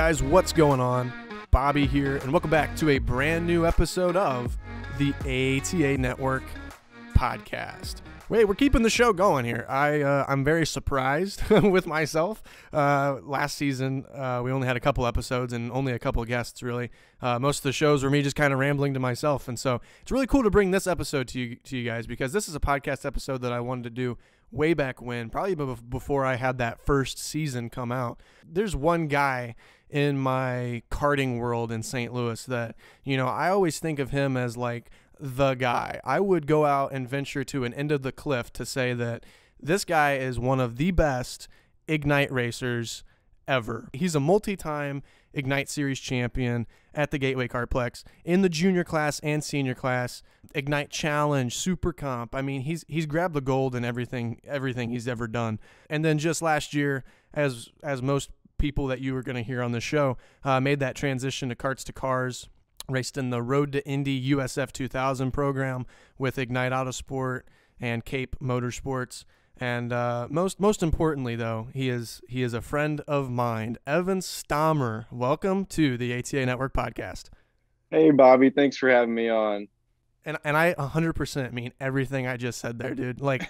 guys, what's going on? Bobby here, and welcome back to a brand new episode of the ATA Network podcast. Wait, we're keeping the show going here. I'm very surprised with myself. Last season, we only had a couple episodes and only a couple guests, really. Most of the shows were me just kind of rambling to myself, and so it's really cool to bring this episode to you guys, because this is a podcast episode that I wanted to do way back when, probably before I had that first season come out. There's one guy in my karting world in St. Louis that, I always think of him as like the guy. I would go out and venture to an end of the cliff to say that this guy is one of the best Ignite racers ever. He's a multi-time Ignite Series champion at the Gateway Kartplex in the junior class and senior class, Ignite Challenge, Super Comp. I mean, he's grabbed the gold in everything he's ever done. And then just last year, as most people that you were going to hear on the show, made that transition to karts to cars, raced in the Road to Indy USF2000 program with Ignite Autosport and Cape Motorsports. And most importantly, though, he is a friend of mine, Evan Stamer. Welcome to the ATA Network podcast. Hey, Bobby. Thanks for having me on. And I 100% mean everything I just said there, dude. Like,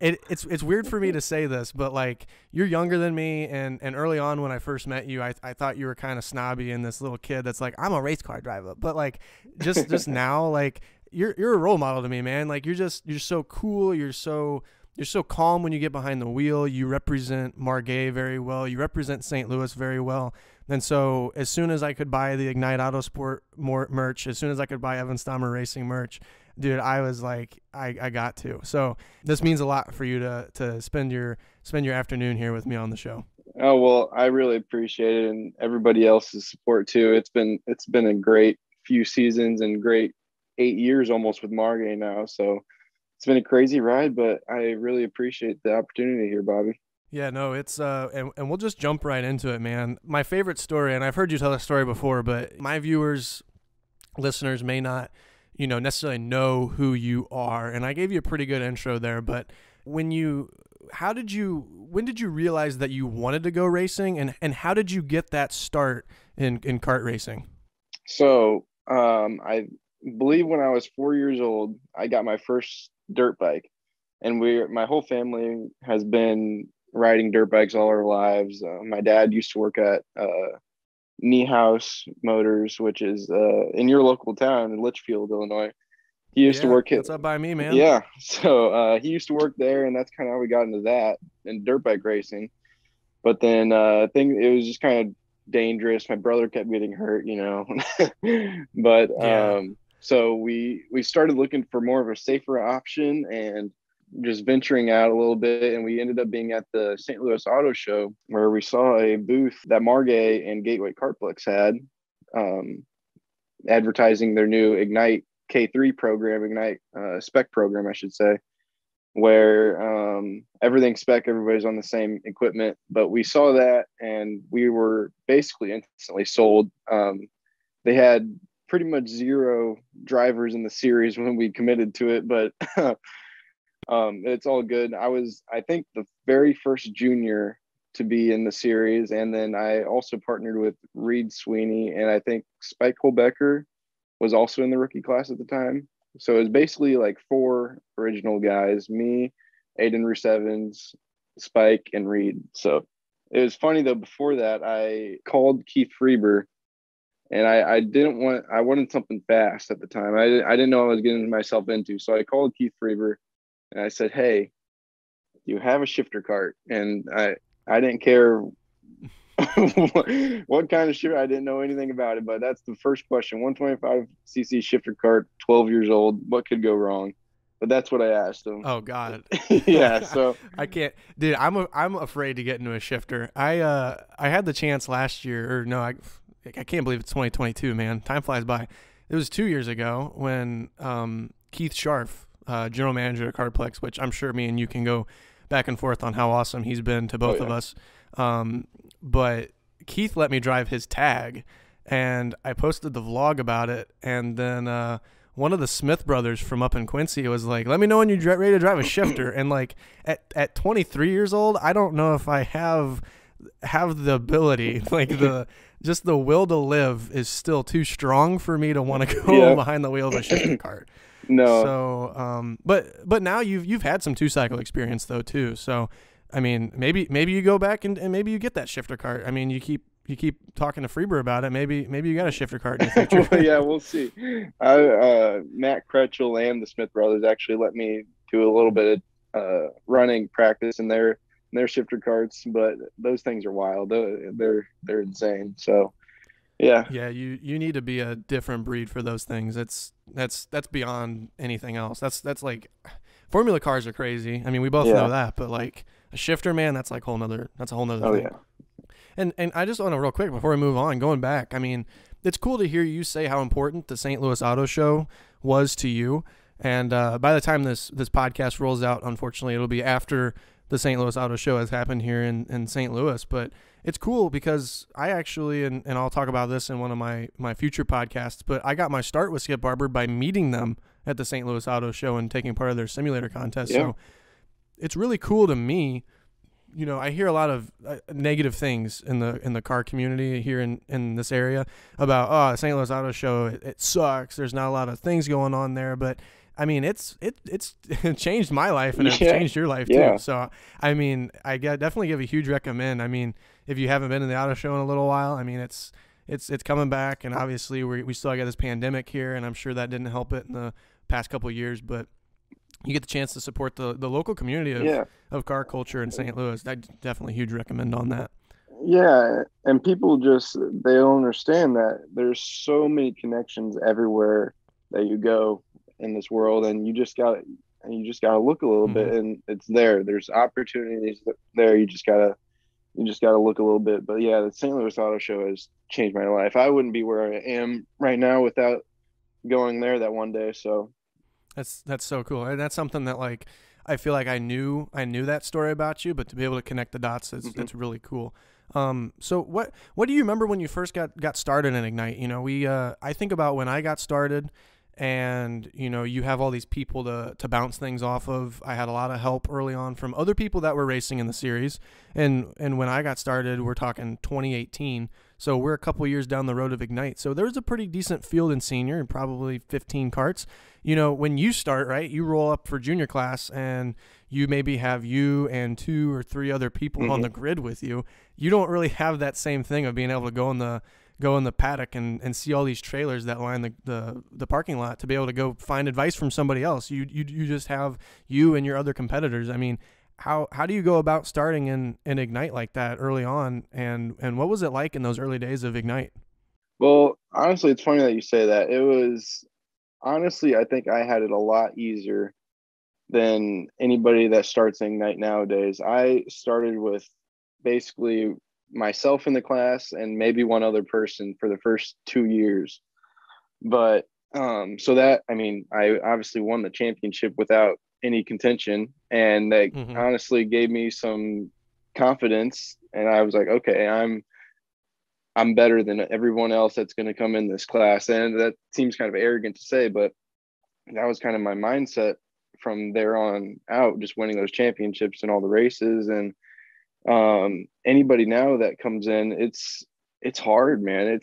it's weird for me to say this, but like, you're younger than me, and early on when I first met you, I thought you were kind of snobby and this little kid that's like, I'm a race car driver. But like, just now, like, you're a role model to me, man. Like, you're so cool. You're so calm when you get behind the wheel. You represent Margay very well. You represent St. Louis very well. And so as soon as I could buy the Ignite Autosport merch, as soon as I could buy Evan Stamer Racing merch, dude, I was like, I got to. So this means a lot for you to spend your afternoon here with me on the show. Oh, well, I really appreciate it, and everybody else's support too. It's been a great few seasons and great 8 years almost with Margay now. So it's been a crazy ride, but I really appreciate the opportunity here, Bobby. Yeah, no, it's and we'll just jump right into it, man. My favorite story, and I've heard you tell this story before, but my listeners may not, necessarily know who you are. And I gave you a pretty good intro there, but when did you realize that you wanted to go racing, and how did you get that start in kart racing? So, I believe when I was 4 years old, I got my first dirt bike, and my whole family has been riding dirt bikes all our lives. My dad used to work at Niehaus Motors, which is in your local town in Litchfield, Illinois. He used to work that's up by me, man. Yeah, so he used to work there, and that's kind of how we got into that and dirt bike racing. But then it was just kind of dangerous. My brother kept getting hurt, but so we started looking for more of a safer option and just venturing out a little bit, and we ended up being at the St. Louis Auto Show, where we saw a booth that Margay and Gateway Kartplex had, advertising their new Ignite K3 program, Ignite spec program, I should say, where everything's spec, everybody's on the same equipment. But we saw that, and we were basically instantly sold. They had pretty much zero drivers in the series when we committed to it, but it's all good. I think, the very first junior to be in the series, and then I also partnered with Reed Sweeney, and I think Spike Holbecker was also in the rookie class at the time. So it was basically like 4 original guys: me, Aiden Roos-Evans, Spike, and Reed. So it was funny though. Before that, I called Keith Freber, and I wanted something fast at the time. I didn't know what I was getting myself into. So I called Keith Freber, and I said, "Hey, you have a shifter cart?" And I didn't care what kind of shifter. I didn't know anything about it, but that's the first question. 125cc shifter cart, 12 years old. What could go wrong? But that's what I asked him. Oh God. Yeah. So I can't, dude. I'm afraid to get into a shifter. I had the chance last year, or no, I can't believe it's 2022, man. Time flies by. It was 2 years ago when Keith Scharf, general manager at Kartplex, which I'm sure me and you can go back and forth on how awesome he's been to both of us. But Keith let me drive his tag, and I posted the vlog about it. And then one of the Smith brothers from up in Quincy was like, let me know when you're ready to drive a shifter. And like at 23 years old, I don't know if I have have the ability, like the will to live is still too strong for me to want to go behind the wheel of a shifter cart. No. So, but now you've had some 2-cycle experience though too. So, I mean, maybe you go back and maybe you get that shifter cart. I mean, you keep talking to Freeber about it. Maybe you got a shifter cart in the future. Well, yeah, we'll see. Matt Kretschel and the Smith brothers actually let me do a little bit of running practice in their shifter carts, but those things are wild. They're insane. So yeah. You need to be a different breed for those things. That's beyond anything else. That's like, Formula cars are crazy. I mean, we both know that, but like a shifter, man, that's like a whole nother thing. Yeah. And I just want to real quick before we move on, going back, I mean, it's cool to hear you say how important the St. Louis Auto Show was to you. And by the time this podcast rolls out, unfortunately, it'll be after the St. Louis Auto Show has happened here in St. Louis. But it's cool because I actually, and I'll talk about this in one of my future podcasts, but I got my start with Skip Barber by meeting them at the St. Louis Auto Show and taking part of their simulator contest. So it's really cool to me. You know, I hear a lot of negative things in the car community here in this area about, St. Louis Auto Show, it sucks. There's not a lot of things going on there, but I mean, it's changed my life and it's changed your life too. So, I mean, I definitely give a huge recommend. I mean, if you haven't been in the auto show in a little while, I mean, it's coming back, and obviously we still got this pandemic here, and I'm sure that didn't help it in the past couple of years, but you get the chance to support the local community of car culture in St. Louis. I definitely huge recommend on that. Yeah, and people they don't understand that there's so many connections everywhere that you go in this world, and you just gotta look a little bit, and it's there. There's opportunities there. You just gotta look a little bit. But yeah, the St. Louis Auto Show has changed my life. I wouldn't be where I am right now without going there that one day. So that's so cool, and that's something that like I feel like I knew that story about you, but to be able to connect the dots is it's really cool. So what do you remember when you first got started in Ignite? You know, I think about when I got started, and you know, you have all these people to bounce things off of. I had a lot of help early on from other people that were racing in the series, and when I got started, we're talking 2018. So we're a couple years down the road of Ignite. So there was a pretty decent field in senior and probably 15 carts. You know, when you start, right, you roll up for junior class and you maybe have you and 2 or 3 other people on the grid with you. You don't really have that same thing of being able to go in the paddock and see all these trailers that line the parking lot to be able to go find advice from somebody else. You just have you and your other competitors. I mean, how do you go about starting in Ignite like that early on, and what was it like in those early days of Ignite? Well, honestly, it's funny that you say that. It was honestly, I think I had it a lot easier than anybody that starts Ignite nowadays. I started with basically myself in the class and maybe one other person for the first 2 years. But so that, I mean, I obviously won the championship without any contention, and that honestly gave me some confidence, and I was like, okay, I'm better than everyone else that's going to come in this class. And that seems kind of arrogant to say, but that was kind of my mindset from there on out, just winning those championships and all the races. And anybody now that comes in, it's hard, man.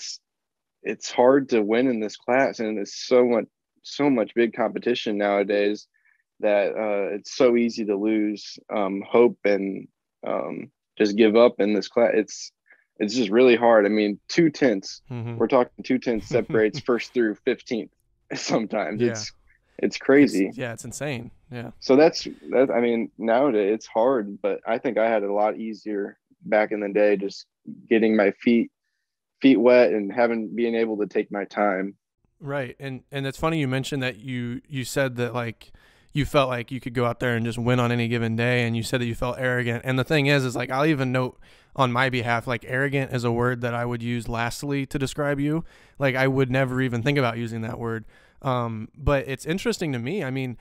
It's hard to win in this class, and it's so much big competition nowadays that it's so easy to lose hope and just give up in this class. It's just really hard. I mean, 2 tenths. We're talking 2 tenths separates first through 15th. Sometimes it's crazy. It's insane. Yeah. So that's I mean, nowadays it's hard, but I think I had it a lot easier back in the day, just getting my feet wet and being able to take my time. Right. And it's funny you mentioned that you said that like you felt like you could go out there and just win on any given day, and you said that you felt arrogant. And the thing is like, I'll even note on my behalf, like arrogant is a word that I would use lastly to describe you. Like I would never even think about using that word. But it's interesting to me. I mean,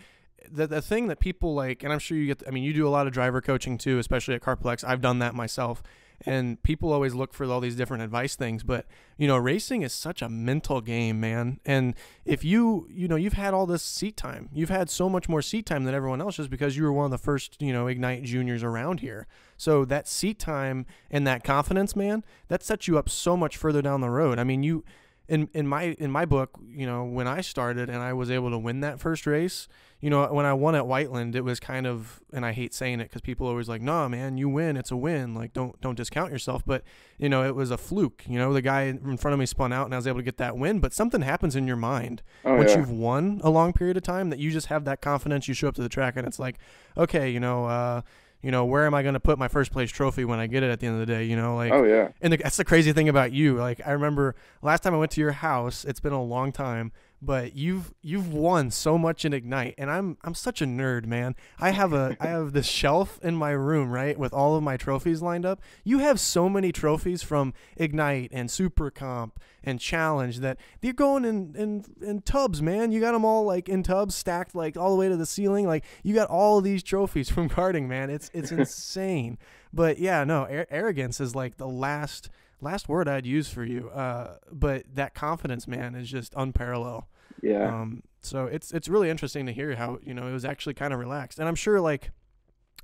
the thing that people like, and I'm sure you do a lot of driver coaching too, especially at Carplex. I've done that myself. And people always look for all these different advice things, but racing is such a mental game, man. And if you've had all this seat time, you've had so much more seat time than everyone else just because you were one of the first, Ignite juniors around here. So that seat time and that confidence, man, that sets you up so much further down the road. I mean, in my book, when I started and I was able to win that first race, when I won at Whiteland, it was kind of, and I hate saying it because people are always like, nah, man, you win, it's a win. Like, don't discount yourself. But, it was a fluke. The guy in front of me spun out and I was able to get that win. But something happens in your mind once you've won a long period of time that you just have that confidence. You show up to the track and it's like, okay, where am I going to put my first place trophy when I get it at the end of the day? And that's the crazy thing about you. Like, I remember last time I went to your house, it's been a long time, but you've won so much in Ignite, and I'm such a nerd, man. I have this shelf in my room, right, with all of my trophies lined up. You have so many trophies from Ignite and Super Comp and Challenge that they're going in tubs, man. You got them all like in tubs, stacked like all the way to the ceiling. Like, you got all of these trophies from karting, man. It's insane. But yeah, no, arrogance is like the last word I'd use for you. But that confidence, man, is just unparalleled. Yeah. So it's really interesting to hear how, it was actually kind of relaxed. And I'm sure like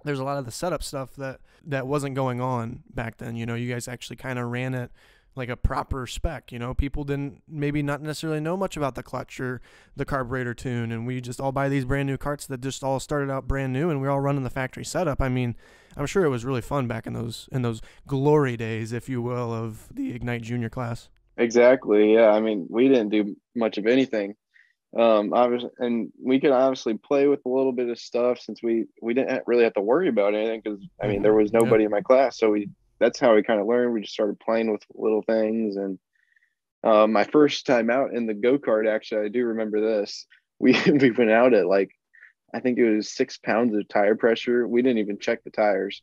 there's a lot of the setup stuff that wasn't going on back then. You guys actually kind of ran it like a proper spec. People didn't maybe not necessarily know much about the clutch or the carburetor tune, and we just all buy these brand new karts that just all started out brand new, and we're all running the factory setup. I mean, I'm sure it was really fun back in those glory days, if you will, of the Ignite Junior class. Exactly. Yeah. I mean, we didn't do much of anything. Obviously, and we could obviously play with a little bit of stuff since we didn't really have to worry about anything because I mean there was nobody in my class, so that's how we kind of learned. We just started playing with little things. And my first time out in the go-kart, actually, I do remember this. We went out at like, I think it was 6 pounds of tire pressure. We didn't even check the tires,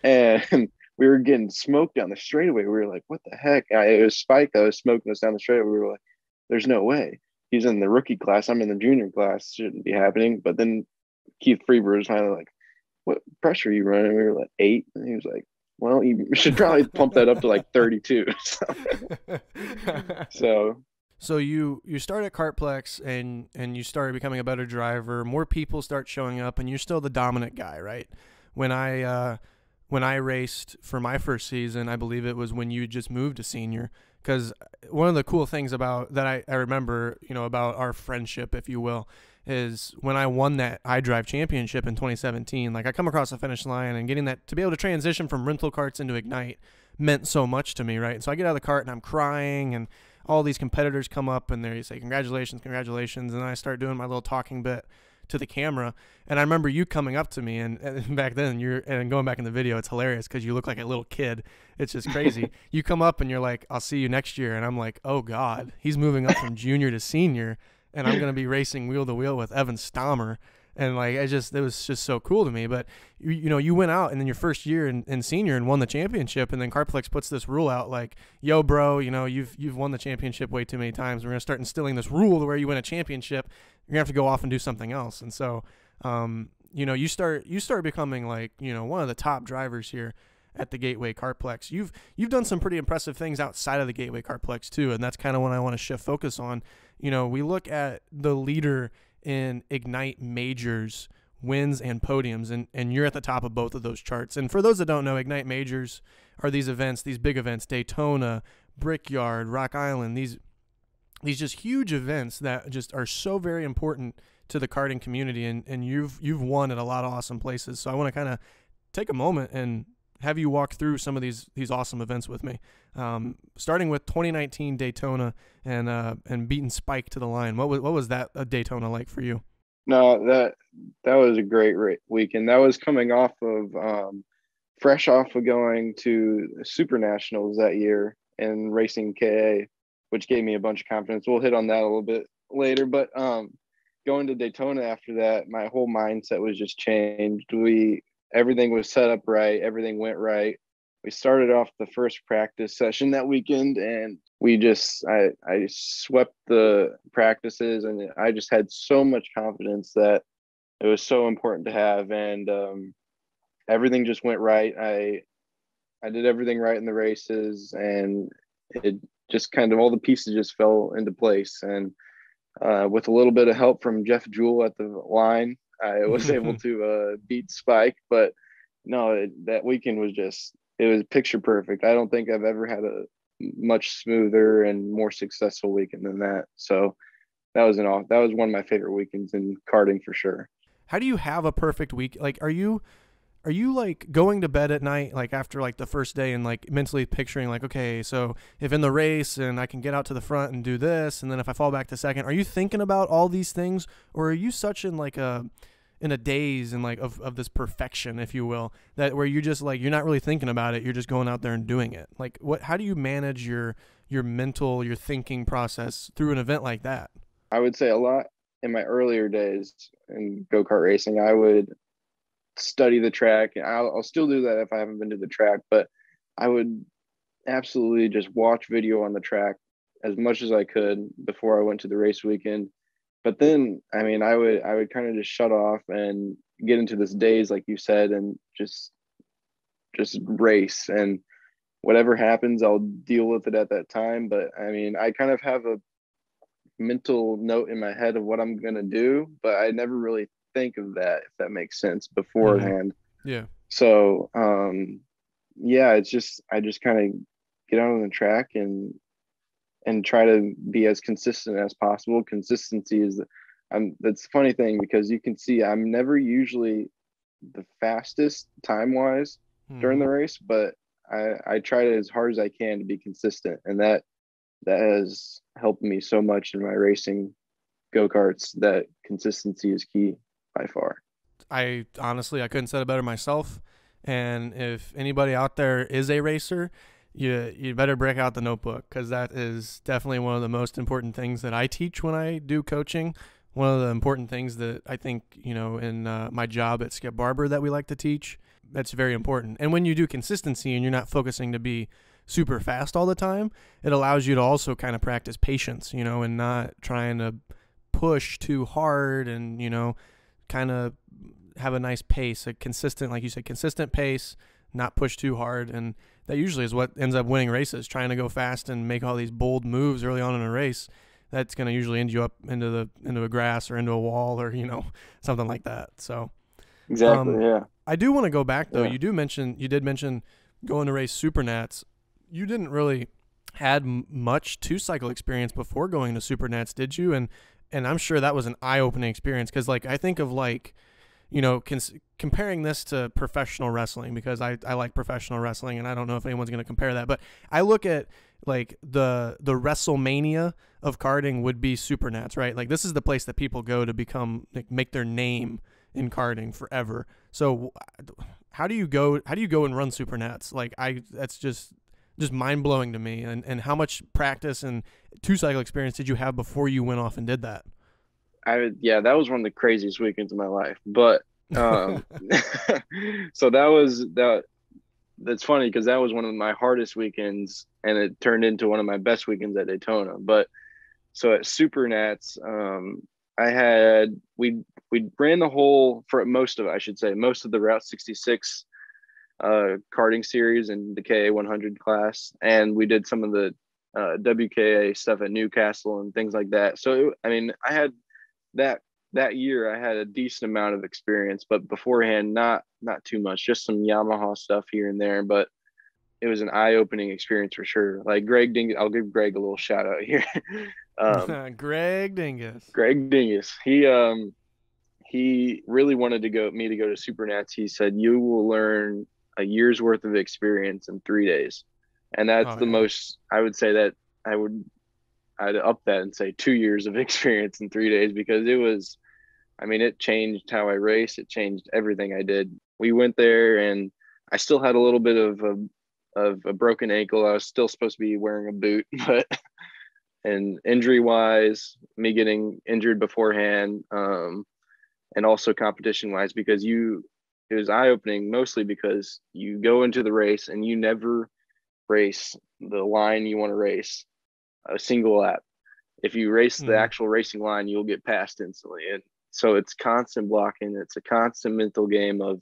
and we were getting smoked down the straightaway. We were like, "What the heck?" It was Spike that was smoking us down the straightaway. We were like, "There's no way. He's in the rookie class. I'm in the junior class. Shouldn't be happening." But then Keith Freeber was finally like, "What pressure are you running?" We were like 8, and he was like, "Well, you should probably pump that up to like 32." So you start at Kartplex and you started becoming a better driver. More people start showing up, and you're still the dominant guy, right? When I raced for my first season, I believe it was when you just moved to senior. Because one of the cool things about that I remember, about our friendship, if you will, is when I won that iDrive championship in 2017. Like, I come across the finish line, and getting that to be able to transition from rental karts into Ignite meant so much to me, right? And so I get out of the cart and I'm crying, and all these competitors come up and they say, congratulations, and then I start doing my little talking bit to the camera. And I remember you coming up to me, and back then and going back in the video, it's hilarious because you look like a little kid. It's just crazy. You come up and you're like, "I'll see you next year," and I'm like, "Oh God, he's moving up from junior to senior, and I'm gonna be racing wheel to wheel with Evan Stamer." And like, it was just so cool to me. But you went out and then your first year in senior and won the championship, and then Kartplex puts this rule out like, "Yo, bro, you've won the championship way too many times. We're gonna start instilling this rule to where you win a championship, you're gonna have to go off and do something else." And so, you start becoming like one of the top drivers here at the Gateway Kartplex. You've done some pretty impressive things outside of the Gateway Kartplex too, and that's kind of what I want to shift focus on. We look at the leader in Ignite Majors wins and podiums, and you're at the top of both of those charts. And for those that don't know, Ignite Majors are these big events, Daytona, Brickyard, Rock Island, these just huge events that just are so very important to the karting community, and you've won at a lot of awesome places. So I want to kind of take a moment and have you walk through some of these awesome events with me, starting with 2019 Daytona and beating Spike to the line. What was that Daytona like for you? No, that was a great weekend. That was coming off of fresh off of going to Super Nationals that year and racing KA, which gave me a bunch of confidence. We'll hit on that a little bit later, but going to Daytona after that, my whole mindset was just changed. Everything was set up right. Everything went right. We started off the first practice session that weekend, and I swept the practices, and I just had so much confidence that it was so important to have. And everything just went right. I did everything right in the races, and it just kind of all the pieces just fell into place. And with a little bit of help from Jeff Jewell at the line, I was able to beat Spike. But no, that weekend was just, it was picture perfect. I don't think I've ever had a much smoother and more successful weekend than that. So that was one of my favorite weekends in karting for sure. How do you have a perfect week? Like, are you like going to bed at night, like after like the first day, and like mentally picturing like, okay, so if in the race and I can get out to the front and do this, and then if I fall back to second, are you thinking about all these things, or are you such in like a daze and like of this perfection, if you will, that where you just like, you're not really thinking about it, you're just going out there and doing it? Like, how do you manage your mental, your thinking process through an event like that? I would say a lot in my earlier days in go-kart racing, I would study the track, and I'll still do that if I haven't been to the track, but I would absolutely just watch video on the track as much as I could before I went to the race weekend. But then, I mean, I would kind of just shut off and get into this daze, like you said, and just race, and whatever happens, I'll deal with it at that time. But I mean, I kind of have a mental note in my head of what I'm gonna do, but I never really think of that, if that makes sense, beforehand. Yeah. So yeah, it's just, I just kind of get out on the track and try to be as consistent as possible. Consistency is that's the funny thing, because you can see I'm never usually the fastest time wise during the race, but I try to as hard as I can to be consistent, and that has helped me so much in my racing go-karts, that consistency is key by far. I honestly, I couldn't say it better myself. And if anybody out there is a racer, you better break out the notebook, because that is definitely one of the most important things that I teach when I do coaching. One of the important things that I think, in my job at Skip Barber, that we like to teach. That's very important. And when you do consistency and you're not focusing to be super fast all the time, it allows you to also kind of practice patience, and not trying to push too hard, and, kind of have a nice pace, a consistent, like you said, consistent pace, not push too hard. And that usually is what ends up winning races, trying to go fast and make all these bold moves early on in a race. That's going to usually end you up into a grass or into a wall, or, something like that. So Exactly. Yeah. I do want to go back though. Yeah. You did mention going to race Supernats. You didn't really had much two-cycle experience before going to Supernats, did you? And I'm sure that was an eye-opening experience, because like I think of like, comparing this to professional wrestling, because I like professional wrestling, and I don't know if anyone's going to compare that, but I look at like the WrestleMania of karting would be Supernats, right? Like this is the place that people go to become, like, make their name in karting forever. So how do you go and run Supernats? Like that's just mind-blowing to me. And how much practice and two-cycle experience did you have before you went off and did that? Yeah, that was one of the craziest weekends of my life. But so that's funny, because that was one of my hardest weekends, and it turned into one of my best weekends at Daytona. But so at Supernats, we ran the whole, for most of it, I should say, most of the Route 66 karting series in the KA 100 class, and we did some of the WKA stuff at Newcastle and things like that. So I mean, I had that year I had a decent amount of experience, but beforehand, not too much, just some Yamaha stuff here and there. But it was an eye-opening experience for sure. Like Greg Dingus, I'll give Greg a little shout out here. Greg Dingus. Greg Dingus. He really wanted me to go to Supernats. He said, you will learn a year's worth of experience in 3 days. And that's the most, I would say that I'd up that and say 2 years of experience in 3 days, because it changed how I race. It changed everything I did. We went there, and I still had a little bit of a broken ankle. I was still supposed to be wearing a boot, but, and injury wise, me getting injured beforehand, and also competition wise, because it was eye opening, mostly because you go into the race and you never race the line you want to race a single lap. If you race the actual racing line, you'll get passed instantly. And so it's constant blocking. It's a constant mental game of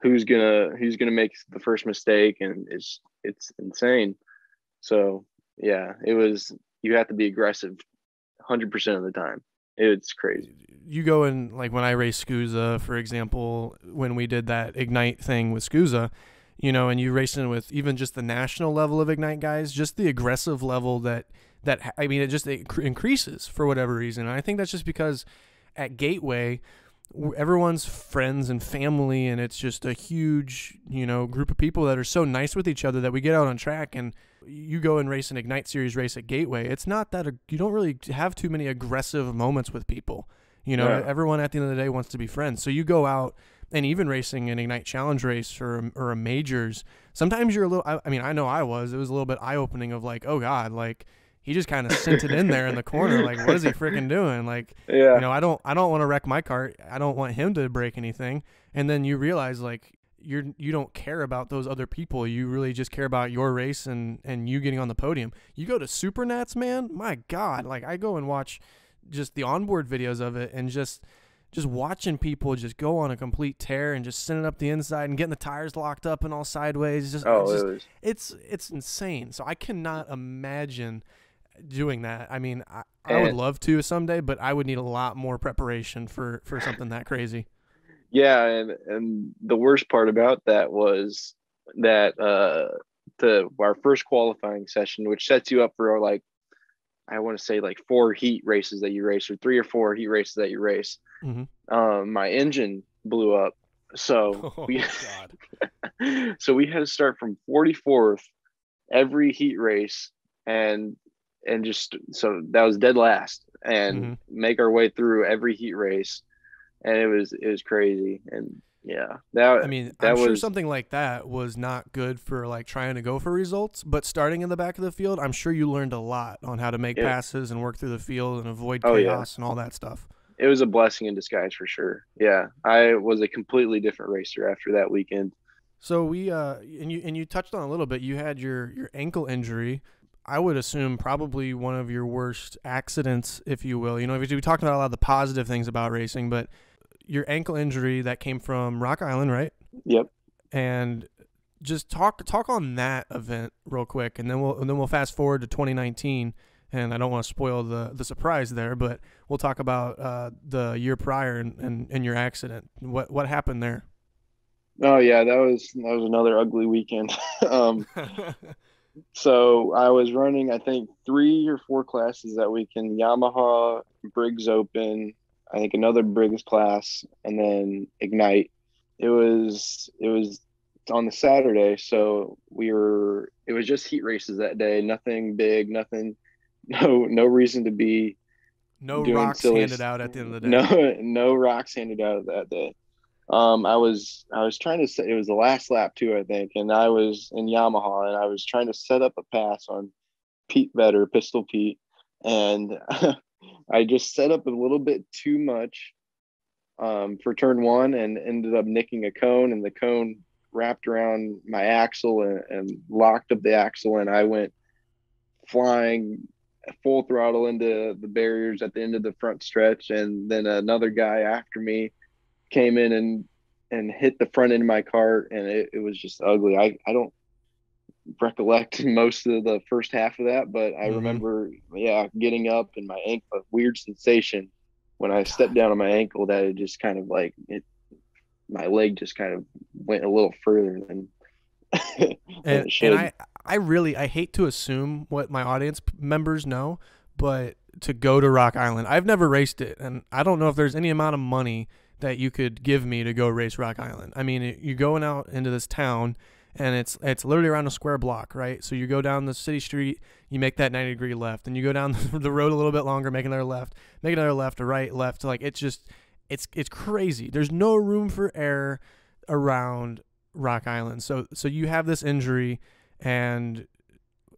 who's gonna make the first mistake, and it's insane. So yeah, you have to be aggressive 100% of the time. It's crazy. You go in, like when I raced SCUSA, for example, when we did that Ignite thing with SCUSA, and you racing with even just the national level of Ignite guys, just the aggressive level that I mean, it increases for whatever reason. And I think that's just because at Gateway, everyone's friends and family, and it's just a huge, group of people that are so nice with each other that we get out on track. And you go and race an Ignite Series race at Gateway, it's not that you don't really have too many aggressive moments with people. Yeah. Everyone at the end of the day wants to be friends. So you go out, and even racing an Ignite Challenge race or a majors, sometimes you're a little, I mean, I know it was a little bit eye-opening of like, oh God, like he just kind of sent it in there in the corner. Like, what is he freaking doing? Like, Yeah. I don't want to wreck my cart. I don't want him to break anything. And then you realize like you don't care about those other people. You really just care about your race and you getting on the podium. You go to Supernats, man, my God, like I go and watch just the onboard videos of it, and just watching people just go on a complete tear and just sending up the inside and getting the tires locked up and all sideways. It's insane. So I cannot imagine doing that. I mean, I would love to someday, but I would need a lot more preparation for something that crazy. Yeah, and the worst part about that was that our first qualifying session, which sets you up for like, I want to say like 4 heat races that you race, or 3 or 4 heat races that you race. Mm-hmm. My engine blew up, so so we had to start from 44th every heat race, and just, so that was dead last, and make our way through every heat race, and it was crazy. And yeah, I'm sure something like that was not good for like trying to go for results, but starting in the back of the field, I'm sure you learned a lot on how to make passes and work through the field and avoid chaos and all that stuff. It was a blessing in disguise for sure. Yeah, I was a completely different racer after that weekend. So we and you touched on a little bit. You had your ankle injury. I would assume probably one of your worst accidents, if you will. We talked about a lot of the positive things about racing, but your ankle injury that came from Rock Island, right? Yep. And just talk on that event real quick, and then we'll fast forward to 2019. And I don't want to spoil the surprise there, but we'll talk about the year prior and your accident. What happened there? Oh yeah, that was another ugly weekend. So I was running, I think 3 or 4 classes that weekend: Yamaha, Briggs Open, I think another Briggs class, and then Ignite. It was on the Saturday, so it was just heat races that day. Nothing big, nothing, no reason to be doing rocks silly handed out at the end of the day. No rocks handed out that day. I was trying to set, it was the last lap too, I think, and I was in Yamaha, and I was trying to set up a pass on Pete Vedder, Pistol Pete, and I just set up a little bit too much for turn 1, and ended up nicking a cone, and the cone wrapped around my axle and locked up the axle, and I went flying full throttle into the barriers at the end of the front stretch. And then another guy after me came in and hit the front end of my cart, and it was just ugly. I don't recollect most of the first half of that, but I remember getting up, and my ankle, a weird sensation when I stepped down on my ankle, that it just kind of like my leg just kind of went a little further than it should. And I hate to assume what my audience members know, but to go to Rock Island, I've never raced it, and I don't know if there's any amount of money that you could give me to go race Rock Island. I mean, you're going out into this town, and it's literally around a square block, right? So you go down the city street, you make that 90-degree left, and you go down the road a little bit longer, make another left, a right, left. Like, it's crazy. There's no room for error around Rock Island. So you have this injury, and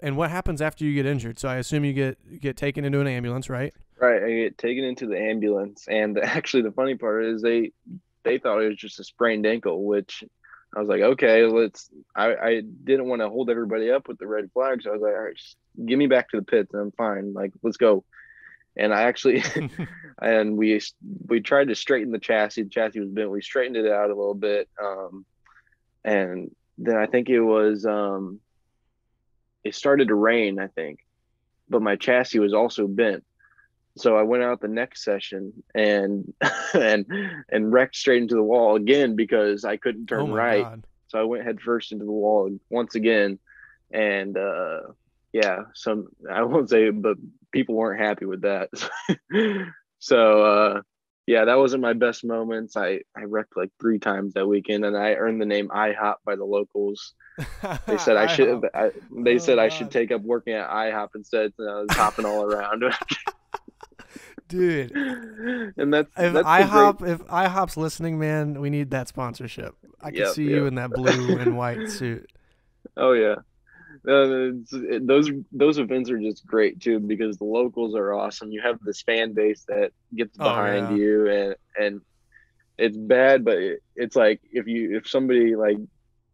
what happens after you get injured? So I assume you get taken into an ambulance, right? Right, I get taken into the ambulance, and actually the funny part is they thought it was just a sprained ankle, which I was like, okay, I didn't want to hold everybody up with the red flags. I was like, all right, just give me back to the pits, and I'm fine. Like, let's go. And I actually, and we tried to straighten the chassis. The chassis was bent. We straightened it out a little bit. and then I think it started to rain, I think, but my chassis was also bent. So I went out the next session and and wrecked straight into the wall again because I couldn't Oh turn my right. God. So I went head first into the wall once again, and yeah, some I won't say, but people weren't happy with that. So yeah, that wasn't my best moments. I wrecked like 3 times that weekend, and I earned the name IHOP by the locals. They said I should. IHOP. They Oh said I should God. take up working at IHOP instead. And I was hopping all around, Dude, and if that's the great. IHOP's listening, man, we need that sponsorship. I could Yep, see you yep. in that blue and white suit. Oh yeah. Those events are just great too because the locals are awesome. You have this fan base that gets Oh behind yeah. you, and it's bad, but it's like if somebody like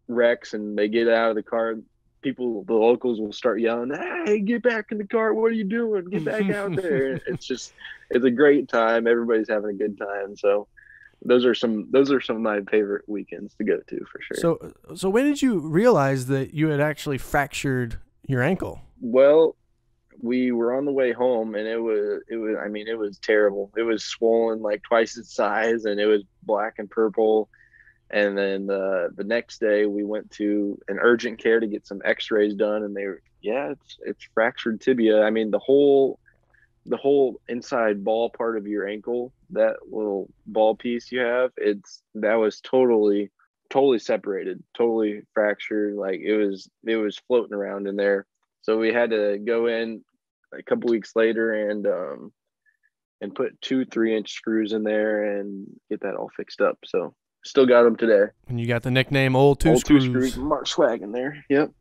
wrecks and they get out of the car, the locals will start yelling, "Hey, get back in the car! What are you doing? Get back out there!" It's a great time. Everybody's having a good time. So those are some of my favorite weekends to go to for sure. So when did you realize that you had actually fractured your ankle? Well, we were on the way home, and I mean, it was terrible. It was swollen like twice its size, and it was black and purple. And then the next day we went to an urgent care to get some x-rays done, and they were, yeah, it's fractured tibia. I mean, the whole inside ball part of your ankle, that little ball piece you have, that was totally separated, totally fractured. Like it was floating around in there. So we had to go in a couple weeks later and put 2 3-inch screws in there and get that all fixed up. So still got them today. And you got the nickname Old Two Old two screws, Screws. Mark Swaggin there. Yep.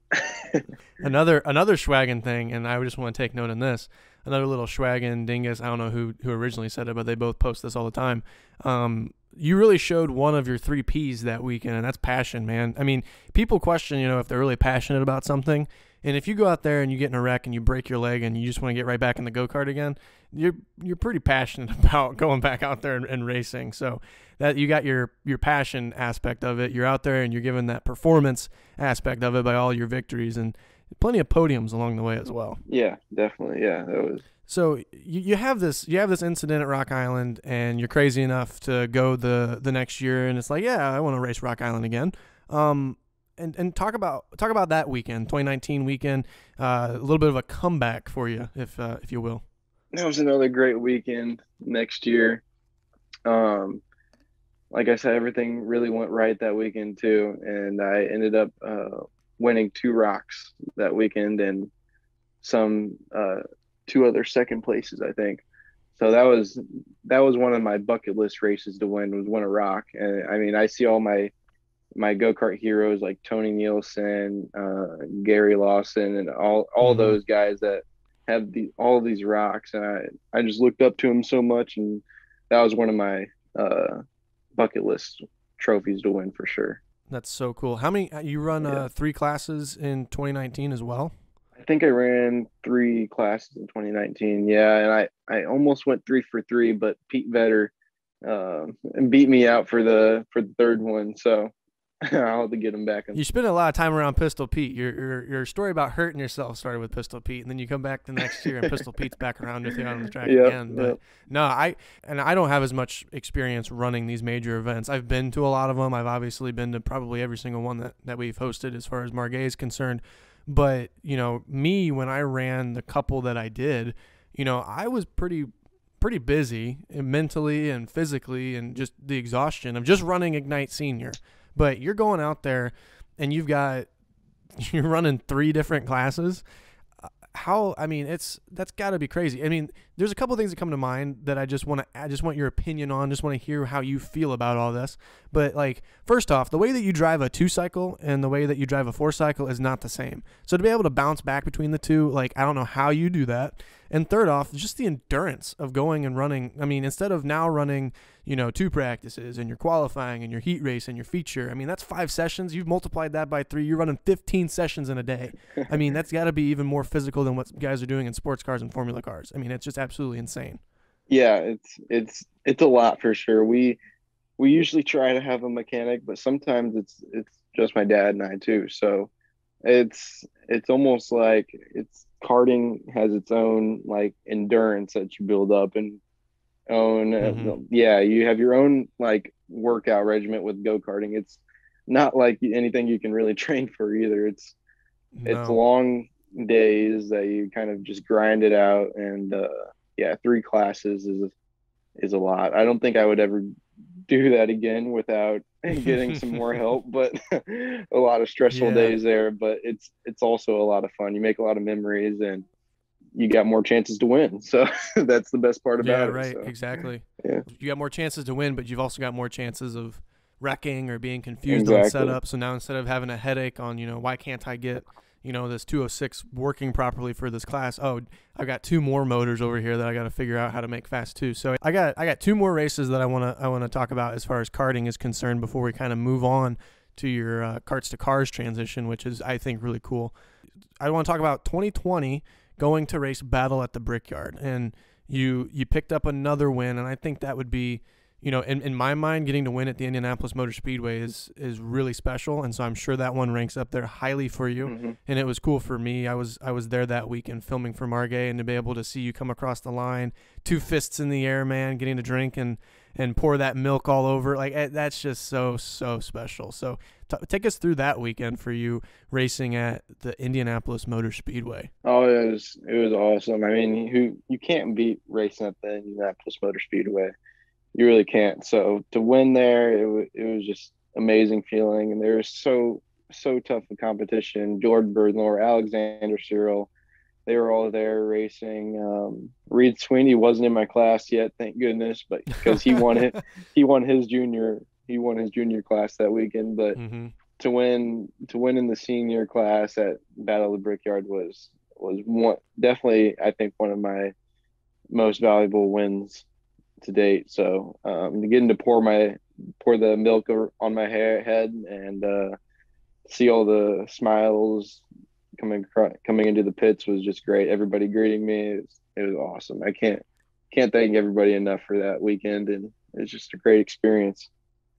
Another Schwagen thing, and I just want to take note in this. Another little Schwagen dingus. I don't know who originally said it, but they both post this all the time. You really showed one of your 3 Ps that weekend, and that's passion, man. I mean, people question, if they're really passionate about something. And if you go out there and you get in a wreck and you break your leg and you just want to get right back in the go-kart again, you're pretty passionate about going back out there and racing. So that you got your passion aspect of it. You're out there and you're given that performance aspect of it by all your victories and plenty of podiums along the way as well. Yeah, definitely. Yeah, that was. So you have this incident at Rock Island, and you're crazy enough to go the next year, and it's like, yeah, I want to race Rock Island again. And talk about that weekend, 2019 weekend, a little bit of a comeback for you, if you will. That was another great weekend next year. Like I said, everything really went right that weekend too, and I ended up winning 2 rocks that weekend and some 2 other second places, I think. So that was one of my bucket list races to win a rock. And I mean, I see all my go-kart heroes like Tony Nielsen, Gary Lawson, and all those guys that have all these rocks, and I just looked up to them so much, and that was one of my bucket list trophies to win for sure. That's so cool. How many you run 3 classes in 2019 as well? I think I ran 3 classes in 2019. Yeah, and I almost went 3 for 3, but Pete Vetter beat me out for the third one. So I'll have to get him back. You spent a lot of time around Pistol Pete. Your story about hurting yourself started with Pistol Pete, and then you come back the next year, and Pistol Pete's back around with you on the track again. But no, I don't have as much experience running these major events. I've been to a lot of them. I've obviously been to probably every single one that we've hosted as far as Margay is concerned. But me, when I ran the couple that I did, I was pretty busy mentally and physically, and just the exhaustion of just running Ignite Senior. But you're going out there and you're running 3 different classes. That's got to be crazy. I mean, there's a couple of things that come to mind that I just want your opinion on, just want to hear how you feel about all this. But like, first off, the way that you drive a 2-cycle and the way that you drive a 4-cycle is not the same. So to be able to bounce back between the two, like, I don't know how you do that. And third off, just the endurance of going and running. I mean, instead of now running, 2 practices and you're qualifying and your heat race and your feature, I mean, that's 5 sessions. You've multiplied that by 3. You're running 15 sessions in a day. I mean, that's got to be even more physical than what guys are doing in sports cars and formula cars. I mean, it's just absolutely insane. Yeah, it's a lot for sure. We usually try to have a mechanic, but sometimes it's just my dad and I too. So it's almost like it's karting has its own like endurance that you build up and own. Yeah, you have your own like workout regimen with go-karting. It's not like anything you can really train for either. It's No. long days that you kind of just grind it out, and yeah, 3 classes is a lot. I don't think I would ever do that again without getting some more help, but a lot of stressful Yeah. days there, but it's also a lot of fun. You make a lot of memories and you got more chances to win. So that's the best part Yeah, about it. right. So Exactly. yeah, You got more chances to win, but you've also got more chances of wrecking or being confused on exactly. setup. So now instead of having a headache on, why can't I get, this 206 working properly for this class? Oh, I've got 2 more motors over here that I got to figure out how to make fast too. So I got 2 more races that I want to talk about as far as karting is concerned before we kind of move on to your karts to cars transition, which is, I think, really cool. I want to talk about 2020 going to race Battle at the Brickyard, and you picked up another win, and I think that would be, in my mind, getting to win at the Indianapolis Motor Speedway is really special, and so I'm sure that one ranks up there highly for you. Mm-hmm. And it was cool for me. I was there that weekend filming for Margay, and to be able to see you come across the line, 2 fists in the air, man, getting to drink and pour that milk all over, like that's just so special. So take us through that weekend for you racing at the Indianapolis Motor Speedway. Oh, it was awesome. I mean, you can't beat racing at the Indianapolis Motor Speedway. You really can't. So to win there, it was just amazing feeling. And there was so tough a competition. Jordan Bernor, Alexander Cyril, they were all there racing. Reed Sweeney wasn't in my class yet, thank goodness, but because he won it, he won his junior class that weekend. But to win in the senior class at Battle of the Brickyard was definitely, I think, one of my most valuable wins to date. So getting to pour the milk on my head and see all the smiles coming into the pits was just great. Everybody greeting me, it was awesome. I can't thank everybody enough for that weekend, and it's just a great experience.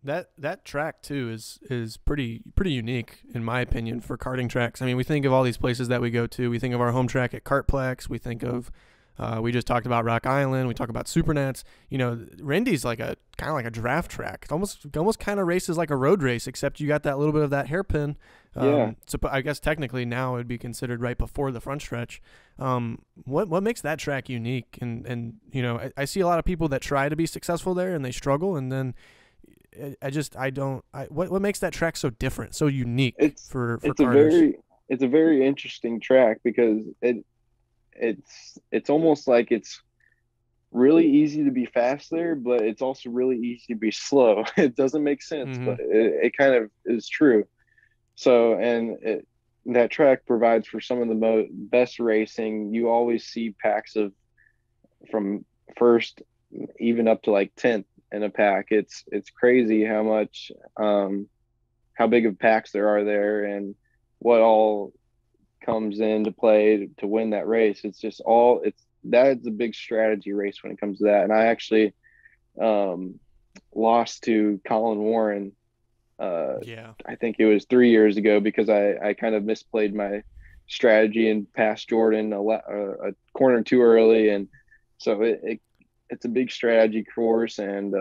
That track too is pretty unique in my opinion for karting tracks. I mean, we think of all these places that we go to. We think of our home track at Kartplex. We think of we just talked about Rock Island. We talk about Supernats. Rindy's like a kind of like a draft track. It almost kind of races like a road race, except you got that little bit of that hairpin. Yeah. So I guess technically now it would be considered right before the front stretch. What makes that track unique? And I see a lot of people that try to be successful there and they struggle, and then what makes that track so different, so unique for karters? It's a very interesting track because it's almost like it's really easy to be fast there, but it's also really easy to be slow. It doesn't make sense, but it kind of is true. So, and that track provides for some of the best racing. You always see packs from first even up to like 10th in a pack. It's crazy how much how big of packs there are there and what all comes into play to win that race. That's a big strategy race when it comes to that. And I actually lost to Colin Warren I think it was 3 years ago because I kind of misplayed my strategy and passed Jordan a corner too early, and so it's a big strategy course, and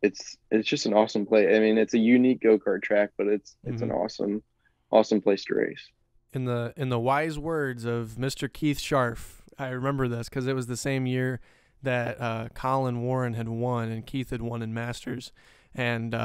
it's just an awesome play. I mean, it's a unique go-kart track, but it's an awesome place to race. In the wise words of Mr. Keith Scharf, I remember this because it was the same year that Colin Warren had won and Keith had won in Masters, and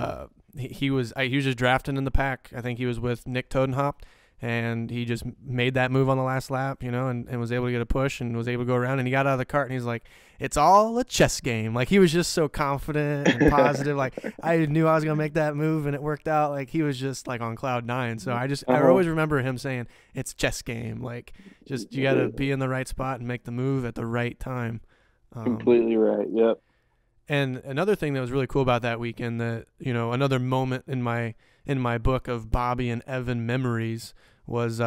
he was just drafting in the pack. I think he was with Nick Todenhop, and he just made that move on the last lap, and was able to get a push and was able to go around, and he got out of the cart and he's like, it's all a chess game. Like, he was just so confident and positive. Like, I knew I was going to make that move and it worked out. Like, he was just like on cloud 9. So I always remember him saying it's chess game. Like, just, you got to be in the right spot and make the move at the right time. Completely right. Yep. And another thing that was really cool about that weekend, that another moment in my book of Bobby and Evan memories was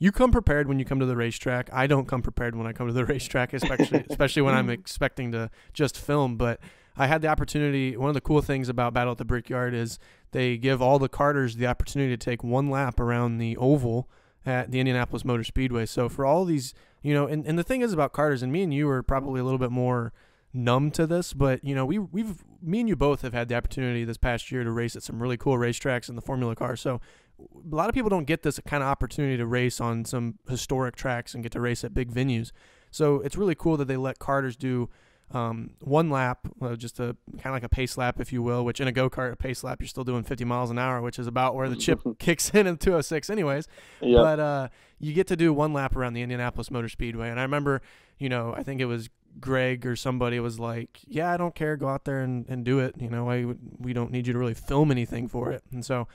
you come prepared when you come to the racetrack. I don't come prepared when I come to the racetrack, especially when I'm expecting to just film. But I had the opportunity. One of the cool things about Battle at the Brickyard is they give all the karters the opportunity to take one lap around the oval at the Indianapolis Motor Speedway. So for all these, and the thing is about karters, and me and you are probably a little bit more numb to this, but me and you both have had the opportunity this past year to race at some really cool racetracks in the Formula car. So a lot of people don't get this kind of opportunity to race on some historic tracks and get to race at big venues. So it's really cool that they let karters do one lap, just a kind of like a pace lap, if you will, which in a go-kart, a pace lap, you're still doing 50 miles an hour, which is about where the chip kicks in 206 anyways. Yep. But you get to do one lap around the Indianapolis Motor Speedway. And I remember, I think it was Greg or somebody was like, yeah, I don't care, go out there and do it. We don't need you to really film anything for it. And so,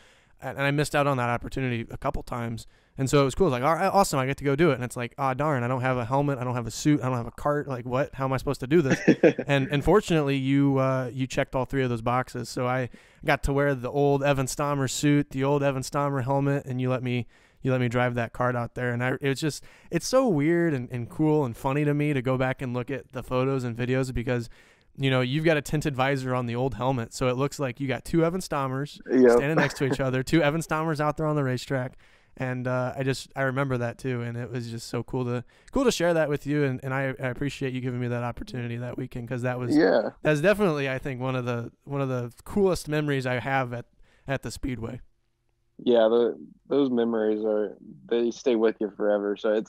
and I missed out on that opportunity a couple times. And so it was cool. It was like, all right, awesome, I get to go do it. And it's like, darn, I don't have a helmet, I don't have a suit, I don't have a cart. Like, what? How am I supposed to do this? and fortunately, you checked all three of those boxes. So I got to wear the old Evan Stamer suit, the old Evan Stamer helmet, and you let me drive that kart out there. And it's so weird and cool and funny to me to go back and look at the photos and videos because you've got a tinted visor on the old helmet, so it looks like you got two Evan Stamers standing next to each other, two Evan Stamers out there on the racetrack. And I remember that too, and it was just so cool to share that with you, and I appreciate you giving me that opportunity that weekend, because that's definitely, I think, one of the coolest memories I have at the Speedway. Yeah, those memories they stay with you forever. So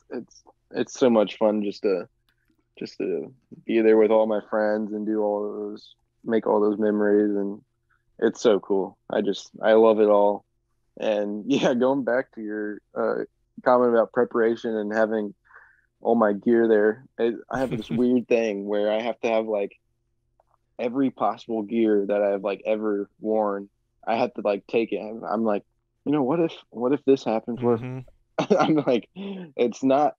it's so much fun just to be there with all my friends and make all those memories, and it's so cool. I love it all. And yeah, going back to your comment about preparation and having all my gear there, I have this weird thing where I have to have like every possible gear that I've like ever worn. I have to like take it. I'm like, what if this happens? Mm-hmm. I'm like, it's not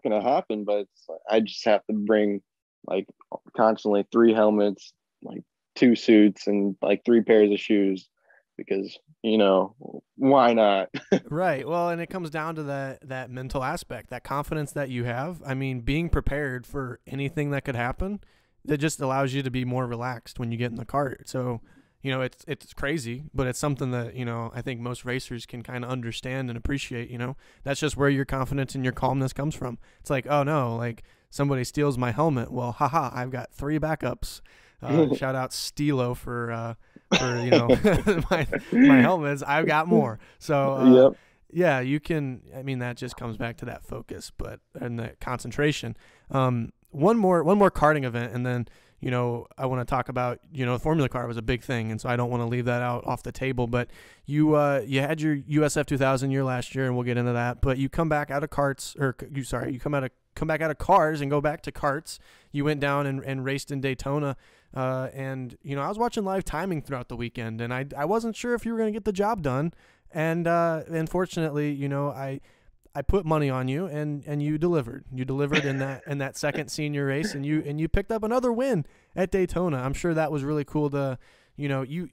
gonna happen, but I just have to bring like constantly 3 helmets, like 2 suits, and like 3 pairs of shoes, because why not? Right. Well, and it comes down to that mental aspect, that confidence that you have. I mean, being prepared for anything that could happen, that just allows you to be more relaxed when you get in the cart. So, it's crazy, but it's something that, I think most racers can kind of understand and appreciate. That's just where your confidence and your calmness comes from. It's like, oh no, like somebody steals my helmet. Well, haha, I've got 3 backups. Shout out Stilo for my helmets. I've got more. So yeah, you can. I mean, that just comes back to that focus, and that concentration. One more karting event, and then I want to talk about the Formula car was a big thing, and so I don't want to leave that out off the table. But you had your USF2000 year last year, and we'll get into that. But you come back out of come back out of cars and go back to karts. You went down and raced in Daytona. And I was watching live timing throughout the weekend, and I wasn't sure if you were going to get the job done. And unfortunately, I put money on you, and you delivered. You delivered in that second senior race, and you picked up another win at Daytona. I'm sure that was really cool to, you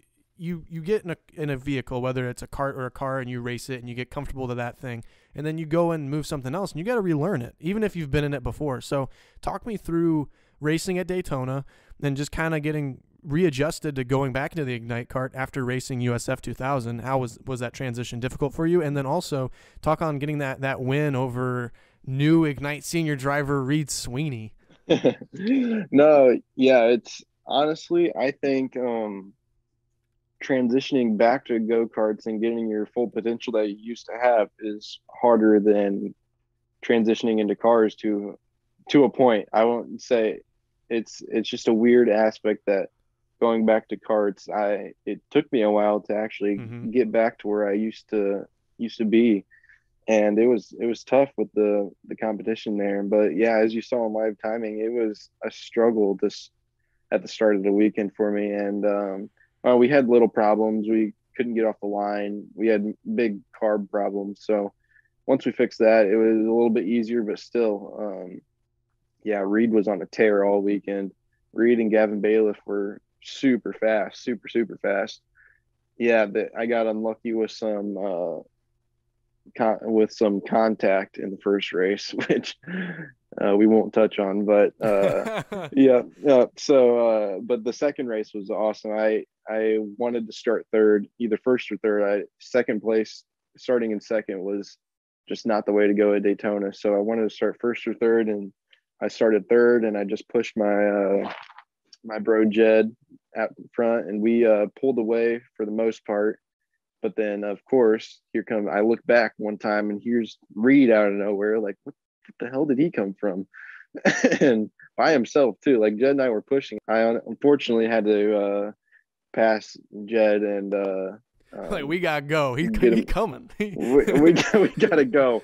get in a vehicle, whether it's a kart or a car, and you race it and you get comfortable to that thing, and then you go and move something else, and you got to relearn it, even if you've been in it before. So talk me through racing at Daytona and just kind of getting readjusted to going back into the Ignite kart after racing USF2000. How was that transition difficult for you? And then also talk on getting that win over new Ignite senior driver Reed Sweeney. No, yeah, it's honestly, I think transitioning back to go-karts and getting your full potential that you used to have is harder than transitioning into cars to a point. I won't say it's just a weird aspect that going back to karts, it took me a while to actually get back to where I used to be. And it was tough with the competition there. But yeah, as you saw in live timing, it was a struggle at the start of the weekend for me. And we had little problems. We couldn't get off the line. We had big carb problems. So once we fixed that, it was a little bit easier, but still, yeah, Reed was on a tear all weekend. Reed and Gavin Bailiff were super fast, super fast. Yeah, I got unlucky with some contact in the first race, which we won't touch on. But yeah, so but the second race was awesome. I wanted to start third, either first or third. Second place, starting in second was just not the way to go at Daytona. So I wanted to start first or third, and I started third, and I just pushed my bro Jed out in front, and we pulled away for the most part. But then, of course, I look back one time, and here's Reed out of nowhere. Like, what the hell did he come from? And by himself too. Like, Jed and I were pushing. I unfortunately had to pass Jed, and like, we gotta go. He's coming. we gotta go.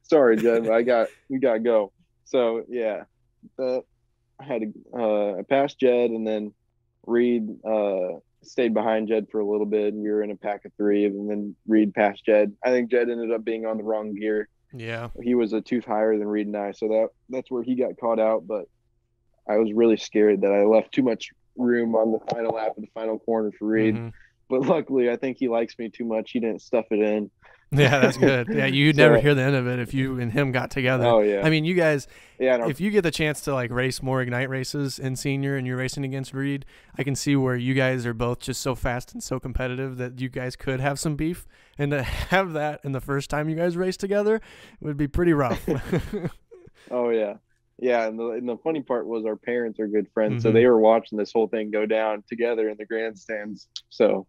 Sorry, Jed, but we gotta go. So yeah, I had to I passed Jed, and then Reed stayed behind Jed for a little bit, and we were in a pack of three, and then Reed passed Jed. I think Jed ended up being on the wrong gear. Yeah, he was a tooth higher than Reed and I, so that's where he got caught out. But I was really scared that I left too much room on the final lap of the final corner for Reed. Mm-hmm. But luckily, I think he likes me too much. He didn't stuff it in. Yeah, that's good. Yeah, you'd never hear the end of it if you and him got together. Oh yeah. I mean, you guys. Yeah. If you get the chance to like race more Ignite races in senior and you're racing against Reed, I can see where you guys are both just so fast and so competitive that you guys could have some beef. And to have that in the first time you guys race together would be pretty rough. Oh yeah. Yeah, and the funny part was our parents are good friends, Mm-hmm. so they were watching this whole thing go down together in the grandstands. So,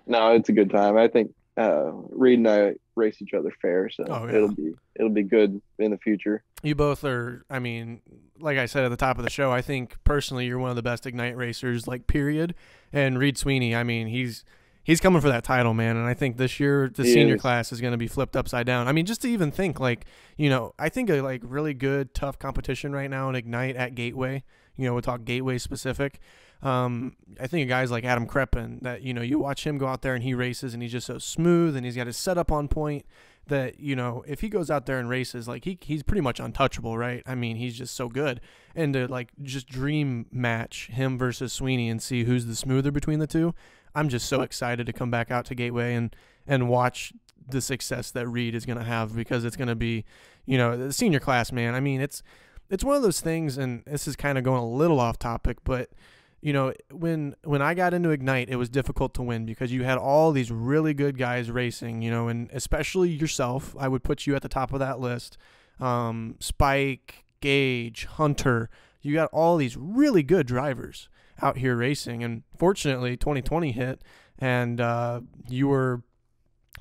no, it's a good time. I think Reed and I race each other fair, so it'll be good in the future. You both are. I mean, like I said at the top of the show, I think personally you're one of the best Ignite racers, like period. And Reed Sweeney, I mean, he's coming for that title, man. And I think this year the senior class is going to be flipped upside down. I mean, just to even think, like, you know, I think a like really good, tough competition right now in Ignite at Gateway. You know, we'll talk Gateway specific. I think of guys like Adam Kreppen that, you know, you watch him go out there and he races and he's just so smooth and he's got his setup on point that, you know, if he goes out there and races, like he's pretty much untouchable, right? I mean, he's just so good. And to like just dream match him versus Sweeney and see who's the smoother between the two, I'm just so excited to come back out to Gateway and watch the success that Reed is going to have, because it's going to be, you know, the senior class, man. I mean, it's one of those things, and this is kind of going a little off topic, but you know, when I got into Ignite, it was difficult to win because you had all these really good guys racing, you know, and especially yourself. I would put you at the top of that list. Spike, Gage, Hunter, you got all these really good drivers out here racing. And fortunately, 2020 hit, and you were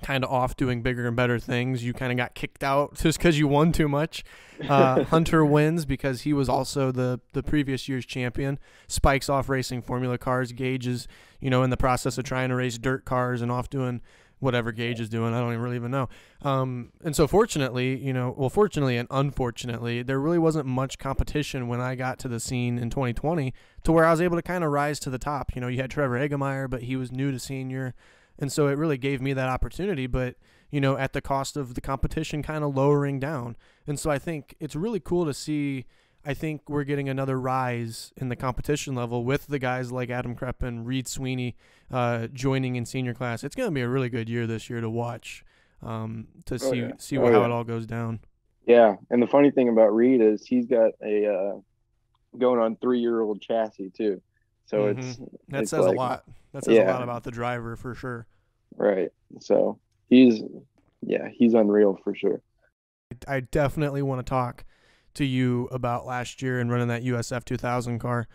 kind of off doing bigger and better things. You kind of got kicked out just because you won too much. Hunter wins because he was also the previous year's champion. Spike's off racing Formula cars. Gage is, you know, in the process of trying to race dirt cars and off doing whatever Gage is doing. I don't really even know. And so fortunately, you know, well, fortunately and unfortunately, there really wasn't much competition when I got to the scene in 2020 to where I was able to kind of rise to the top. You know, you had Trevor Eggemeyer, but he was new to senior. And so it really gave me that opportunity, but, you know, at the cost of the competition kind of lowering down. And so I think it's really cool to see. I think we're getting another rise in the competition level with the guys like Adam Kreppen, Reed Sweeney joining in senior class. It's going to be a really good year this year to watch, to see how it all goes down. Yeah, and the funny thing about Reed is he's got a going on 3-year-old chassis too. So that says like, a lot. That says a lot about the driver for sure. Right. So he's unreal for sure. I definitely want to talk to you about last year and running that USF2000 car.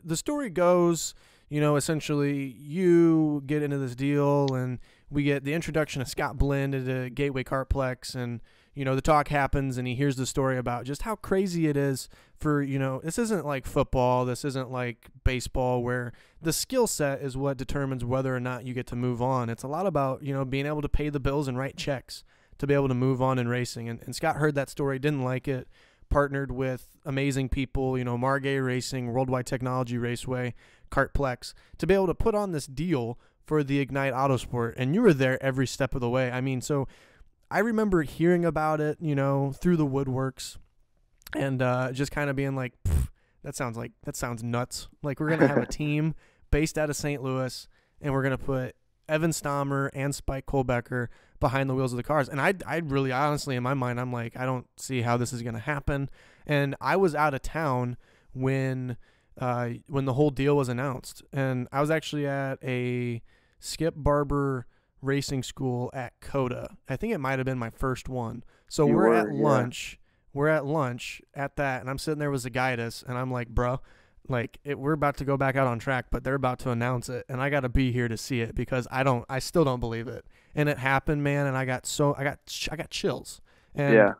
The story goes, you know, essentially you get into this deal and we get the introduction of Scott Blend into Gateway Kartplex, and you know, the talk happens and he hears the story about just how crazy it is for, you know, this isn't like football, this isn't like baseball where the skill set is what determines whether or not you get to move on. It's a lot about, you know, being able to pay the bills and write checks to be able to move on in racing. And Scott heard that story, didn't like it, partnered with amazing people, you know, Margay Racing, Worldwide Technology Raceway, Kartplex, to be able to put on this deal for the Ignite Autosport. And you were there every step of the way. I mean, so I remember hearing about it, you know, through the woodworks, and just kind of being like, that sounds nuts. Like, we're going to have a team based out of St. Louis, and we're going to put Evan Stamer and Spike Kohlbecker behind the wheels of the cars. And I really honestly, in my mind, I'm like, I don't see how this is going to happen. And I was out of town when the whole deal was announced. And I was actually at a Skip Barber racing school at Coda. I think it might have been my first one. So we're at lunch. We're at lunch at that, and I'm sitting there with Zagaitis, and I'm like, bro, like we're about to go back out on track, but they're about to announce it, and I got to be here to see it because I still don't believe it. And it happened, man, and I got chills. And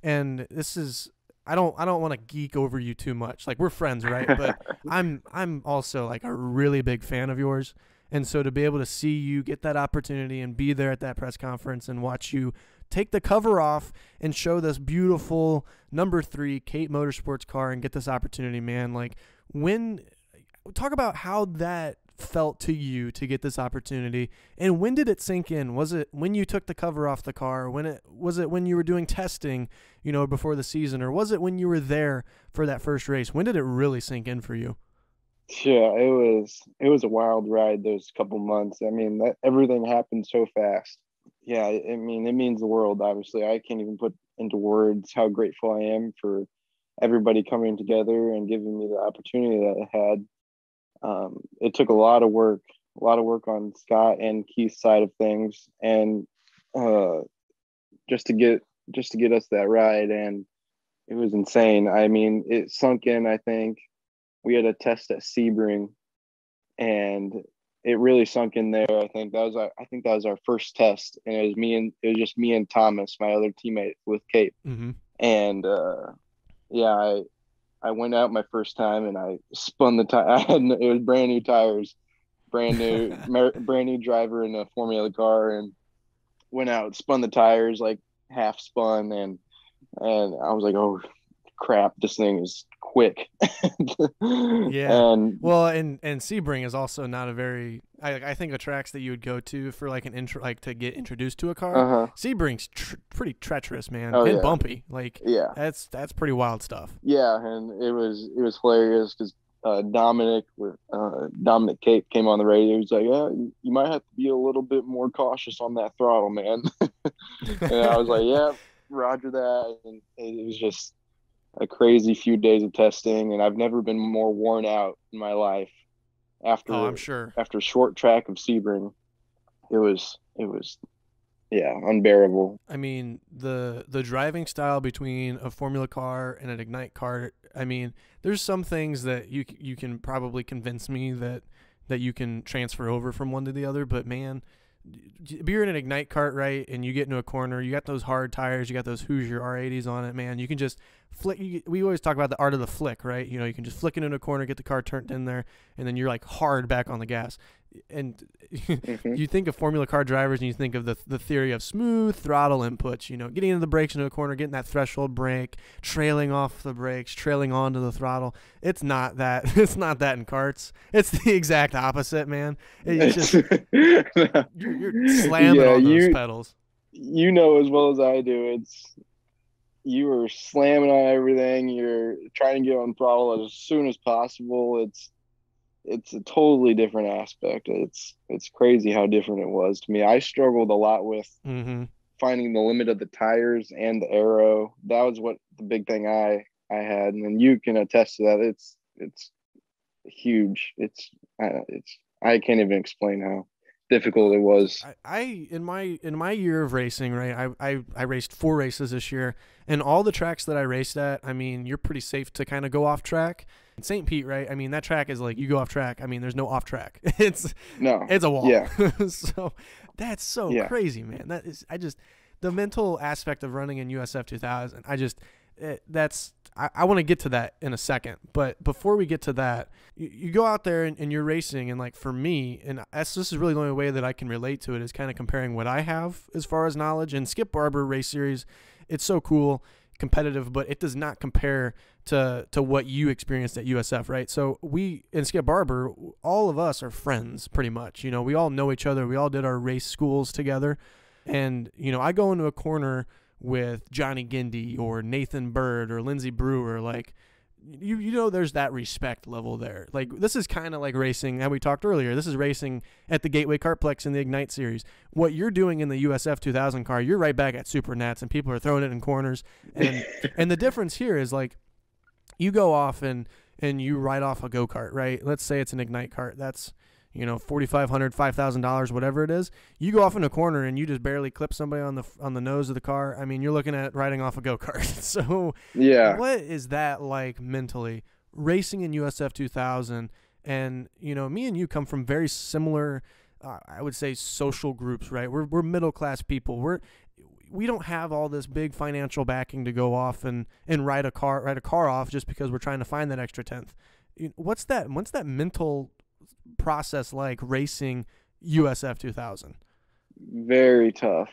and this is, I don't want to geek over you too much. Like, we're friends, right? But I'm also like a really big fan of yours. And so to be able to see you get that opportunity and be there at that press conference and watch you take the cover off and show this beautiful number 3 Kate Motorsports car and get this opportunity, man. Like, talk about how that felt to you to get this opportunity, and when did it sink in? Was it when you took the cover off the car? Was it when you were doing testing, before the season, or was it when you were there for that first race? When did it really sink in for you? Yeah, it was a wild ride those couple months. I mean, everything happened so fast. Yeah, I mean, it means the world, obviously. I can't even put into words how grateful I am for everybody coming together and giving me the opportunity that I had. It took a lot of work on Scott and Keith's side of things, and just to get us that ride, and it was insane. I mean, it sunk in. I think we had a test at Sebring, and it really sunk in there. I think that was our first test, and it was just me and Thomas, my other teammate with Kate. Mm-hmm. And I went out my first time, and I spun the tire. It was brand new tires, brand new driver in a Formula car, and went out, spun the tires, like half spun, and I was like, oh crap, this thing is quick. Yeah. And Sebring is also not a very, I think the tracks that you would go to for like an intro, like to get introduced to a car, Sebring's pretty treacherous, man, and bumpy. Like, that's pretty wild stuff. Yeah, and it was hilarious because Dominic Cape came on the radio. He was like, "Yeah, you might have to be a little bit more cautious on that throttle, man." And I was like, "Yeah, roger that." And it was just a crazy few days of testing, and I've never been more worn out in my life after I'm sure. After short track of Sebring. It was unbearable. I mean, the driving style between a Formula car and an Ignite car, I mean, there's some things that you can probably convince me that you can transfer over from one to the other, but man, you're in an Ignite kart, right, and you get into a corner, you got those hard tires, you got those Hoosier R80s on it, man, you can just flick. We always talk about the art of the flick, right? You can just flick it into a corner, get the car turned in there, and then you're like hard back on the gas. And you think of Formula car drivers, and you think of the theory of smooth throttle inputs, getting into the brakes into a corner, getting that threshold brake, trailing off the brakes, trailing onto the throttle. It's not that. It's not that in karts. It's the exact opposite, man. It's just you're slamming on those pedals. You know as well as I do, you are slamming on everything. You're trying to get on throttle as soon as possible. It's a totally different aspect. It's crazy how different it was to me. I struggled a lot with finding the limit of the tires and the aero. That was what the big thing I had, and you can attest to that. It's huge. I can't even explain how difficult it was. In my year of racing, right, I raced 4 races this year, and all the tracks that I raced at, I mean, you're pretty safe to kind of go off track. St. Pete, right? I mean, that track is like, you go off track. I mean, there's no off track. It's a wall. Yeah. So that's so crazy, man. That is, the mental aspect of running in USF2000. I want to get to that in a second, but before we get to that, you go out there and you're racing, and like for me, and this is really the only way that I can relate to it is kind of comparing what I have as far as knowledge. And Skip Barber Race Series, it's so cool, competitive, but it does not compare to what you experienced at USF, right? So we in Skip Barber, all of us are friends pretty much. We all know each other. We all did our race schools together, and I go into a corner with Johnny Gindy or Nathan Bird or Lindsey Brewer, like you know there's that respect level there. Like this is kind of like racing, how we talked earlier. This is racing at the Gateway Kartplex in the Ignite series. What you're doing in the USF2000 car, you're right back at Super Nats, and people are throwing it in corners. And the difference here is like you go off and you ride off a go-kart, right? Let's say it's an Ignite kart. That's, you know, $4,500, $5,000, whatever it is. You go off in a corner and you just barely clip somebody on the nose of the car. I mean, you're looking at riding off a go-kart. So Yeah. what is that like mentally, racing in USF 2000? And, you know, me and you come from very similar, I would say, social groups, right? We're middle-class people. We don't have all this big financial backing to go off and ride a car off just because we're trying to find that extra tenth. What's that mental process like racing USF 2000? Very tough.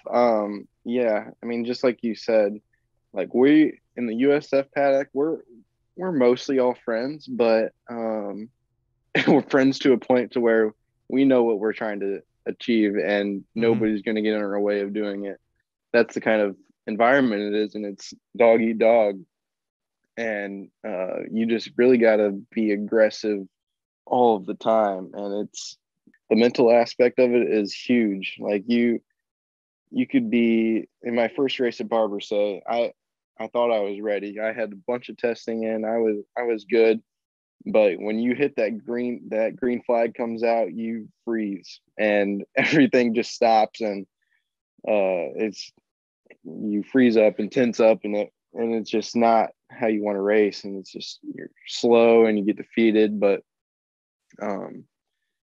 Yeah, I mean, just like you said, like we in the USF paddock, we're mostly all friends, but we're friends to a point to where we know what we're trying to achieve, and nobody's going to get in our way of doing it. That's the kind of environment it is, and it's dog eat dog, and you just really got to be aggressive all of the time, and it's the mental aspect of it is huge. Like you could be in my first race at Barber, say I thought I was ready. I had a bunch of testing in. I was good, but when you hit that green flag comes out, you freeze and everything just stops, and you freeze up and tense up, and it's just not how you want to race, and it's just you're slow and you get defeated. But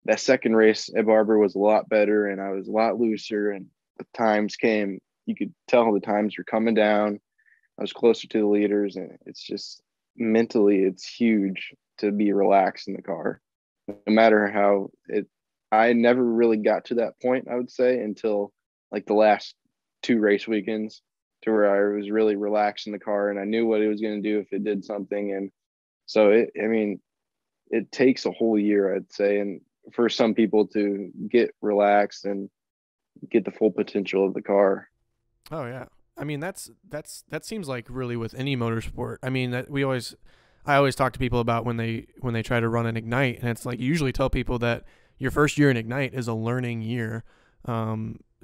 that second race at Barber was a lot better, and I was a lot looser, and the times came. You could tell the times were coming down. I was closer to the leaders, and it's just mentally, it's huge to be relaxed in the car. No matter how I never really got to that point, I would say, until like the last 2 race weekends, to where I was really relaxed in the car and I knew what it was going to do if it did something. And so it takes a whole year, I'd say, and for some people to get relaxed and get the full potential of the car. Oh yeah. I mean, that seems like really with any motorsport. I mean, I always talk to people about when they try to run an Ignite, and it's like you usually tell people that your first year in Ignite is a learning year.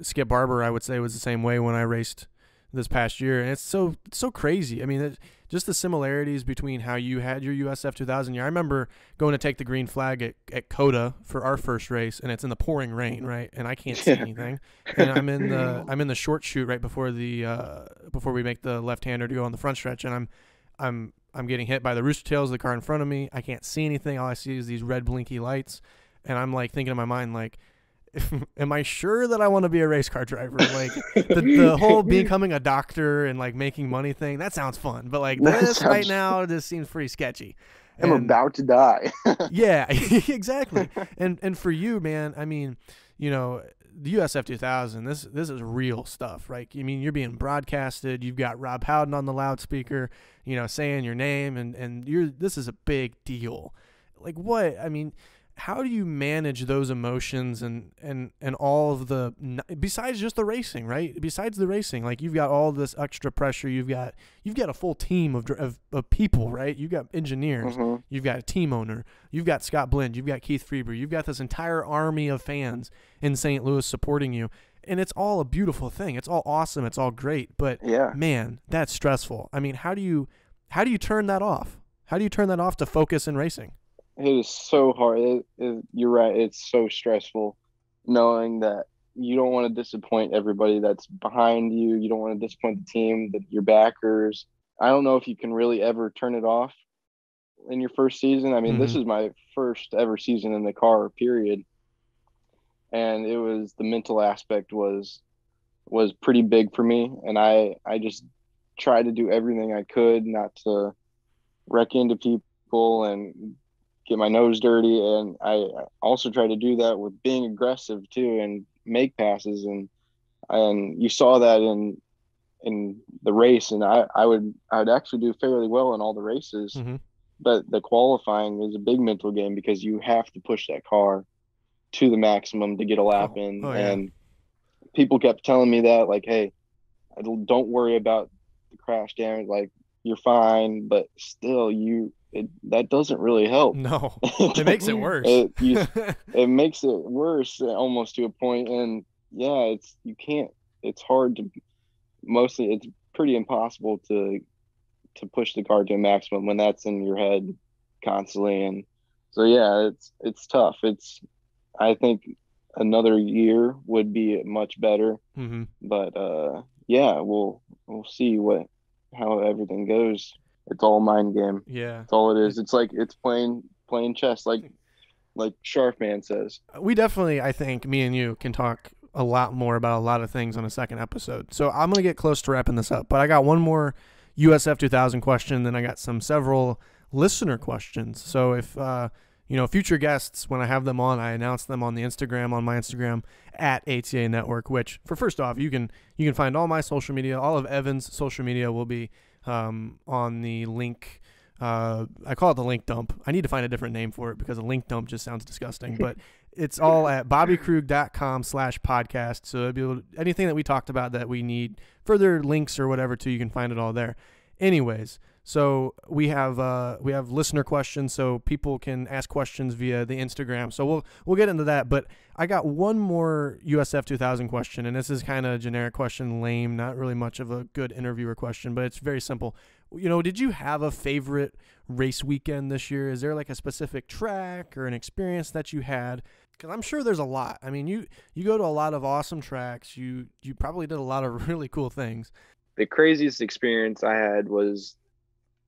Skip Barber, I would say, was the same way when I raced this past year, and it's so crazy. I mean, just the similarities between how you had your USF 2000 year. I remember going to take the green flag at Coda for our first race, and it's in the pouring rain, right? And I can't see anything. And I'm in the short chute right before before we make the left-hander to go on the front stretch, and I'm getting hit by the rooster tails of the car in front of me. I can't see anything. All I see is these red blinky lights, and I'm like thinking in my mind, like, am I sure that I want to be a race car driver? Like the whole becoming a doctor and like making money thing, that sounds fun. But like this right now, this seems pretty sketchy. I'm about to die. Yeah, exactly. And for you, man, I mean, you know, the USF 2000, this is real stuff, right? I mean, you're being broadcasted. You've got Rob Howden on the loudspeaker, you know, saying your name, and this is a big deal. Like what? I mean, how do you manage those emotions and all of the, besides just the racing, right? Besides the racing, like you've got all this extra pressure. You've got a full team of people, right? You've got engineers, you've got a team owner, you've got Scott Blind, you've got Keith Freeber, you've got this entire army of fans in St. Louis supporting you. And it's all a beautiful thing. It's all awesome. It's all great. But yeah, man, that's stressful. I mean, how do you turn that off? How do you turn that off to focus in racing? It is so hard. You're right. It's so stressful knowing that you don't want to disappoint everybody that's behind you. You don't want to disappoint the team, your backers. I don't know if you can really ever turn it off in your first season. I mean, this is my first ever season in the car, period. And it was, the mental aspect was pretty big for me. And I just tried to do everything I could not to wreck into people and get my nose dirty, and I also try to do that with being aggressive too and make passes, and you saw that in the race, and I'd actually do fairly well in all the races, but the qualifying is a big mental game because you have to push that car to the maximum to get a lap in. And people kept telling me that, like, hey, don't worry about the crash damage, like, you're fine, but still that doesn't really help. No, it makes it worse. It makes it worse almost to a point. And yeah, it's hard to, mostly it's pretty impossible to push the car to a maximum when that's in your head constantly. And so yeah, it's tough. I think another year would be much better. Mm-hmm. But yeah, we'll see how everything goes. It's all a mind game. Yeah, that's all it is. It's like it's playing chess, like Sharfman says. We definitely, I think, me and you can talk a lot more about a lot of things on a second episode. So I'm gonna get close to wrapping this up, but I got one more USF2000 question, then I got several listener questions. So if future guests, when I have them on, I announce them on my Instagram at ATA Network. Which, for first off, you can find all my social media, all of Evan's social media will be on the link. I call it the link dump. I need to find a different name for it because a link dump just sounds disgusting. But it's all at bobbykrug.com/podcast. So it'll be anything that we talked about that we need further links or whatever to, you can find it all there. Anyways, so we have listener questions, so people can ask questions via the Instagram. So we'll get into that. But I got one more USF2000 question, and this is kind of a generic question, lame, not really much of a good interviewer question, but it's very simple. Did you have a favorite race weekend this year? Is there like a specific track or an experience that you had? Because I'm sure there's a lot. I mean, you go to a lot of awesome tracks. You probably did a lot of really cool things. The craziest experience I had was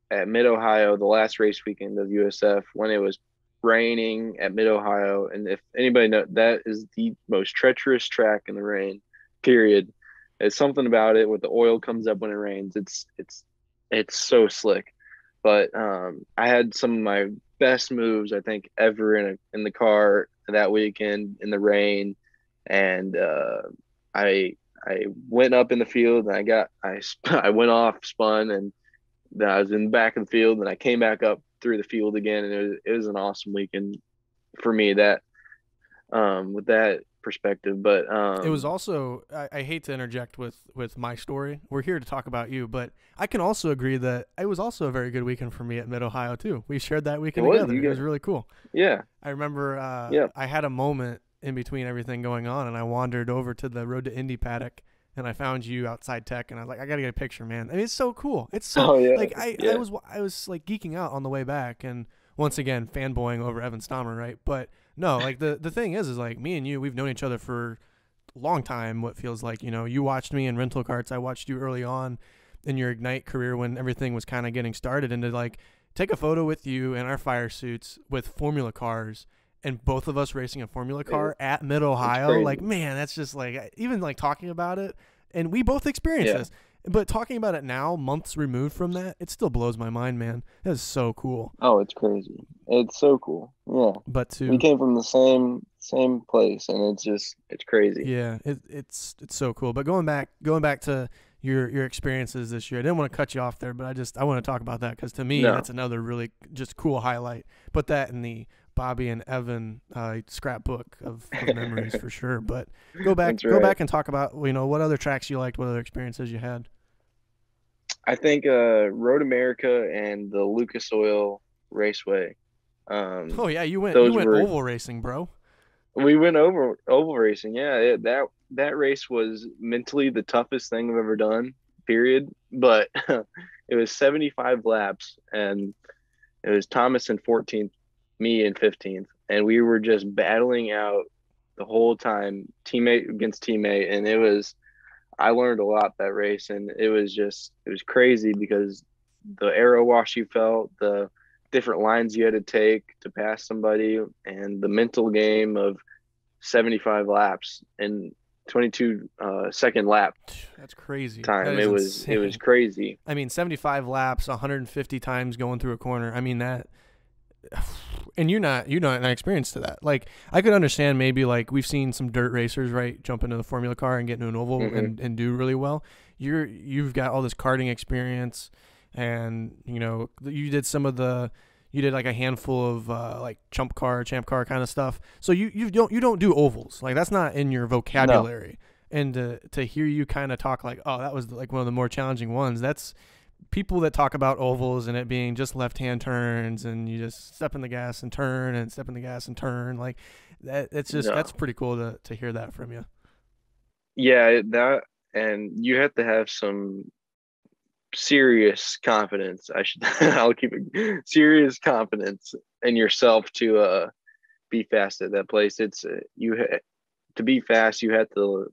at Mid-Ohio, the last race weekend of USF, when it was raining at Mid-Ohio. And if anybody knows, that is the most treacherous track in the rain, period. It's something about it where the oil comes up when it rains. It's so slick. But I had some of my best moves, I think, ever in the car that weekend in the rain. And I went up in the field and I went off, spun, and then I was in the back of the field, and I came back up through the field again, and it was an awesome weekend for me, that with that perspective. But it was also, I hate to interject with my story. We're here to talk about you, but I can also agree that it was also a very good weekend for me at Mid-Ohio too. We shared that weekend together. It was really cool. Yeah. I remember I had a moment in between everything going on, and I wandered over to the Road to Indy paddock, and I found you outside tech, and I was like, I gotta get a picture, man. I mean, it's so cool. It's so I was like geeking out on the way back, and once again fanboying over Evan Stamer, right? But no, like the thing is like me and you, we've known each other for a long time. What feels like, you watched me in rental karts. I watched you early on in your Ignite career when everything was kind of getting started, and to like take a photo with you in our fire suits with Formula cars, and both of us racing a Formula car at Mid-Ohio, like, man, that's just like, even like talking about it, and we both experienced this, but talking about it now, months removed from that, it still blows my mind, man. That is so cool. Oh, it's crazy. It's so cool. Yeah. But we came from the same place, and it's crazy. Yeah, it's so cool. But going back to your experiences this year, I didn't want to cut you off there, but I want to talk about that, because to me, that's another really just cool highlight. Put that in the Bobby and Evan scrapbook of memories for sure. But go back and talk about what other tracks you liked, what other experiences you had. I think Road America and the Lucas Oil Raceway. Oh yeah, you went oval racing, bro. We went oval racing. Yeah, that race was mentally the toughest thing I've ever done, period. But it was 75 laps, and it was Thomas in 14th, me in 15th, and we were just battling out the whole time, teammate against teammate. And I learned a lot that race, and it was crazy because the aero wash you felt, the different lines you had to take to pass somebody, and the mental game of 75 laps and 22 second lap. That's crazy. Time. It was crazy. I mean, 75 laps, 150 times going through a corner. I mean that. And you're not experienced to that. Like, I could understand maybe like we've seen some dirt racers, right, jump into the Formula car and get into an oval and do really well. You've got all this karting experience, and you did like a handful of like champ car kind of stuff. So you don't do ovals. Like, that's not in your vocabulary. No. And to hear you kind of talk like, oh, that was like one of the more challenging ones, people that talk about ovals and it being just left-hand turns and you just step in the gas and turn and step in the gas and turn, like that, it's just No. that's pretty cool to hear that from you. Yeah, that, and you have to have some serious confidence. I'll keep it serious confidence in yourself to be fast at that place. It's to be fast, you have to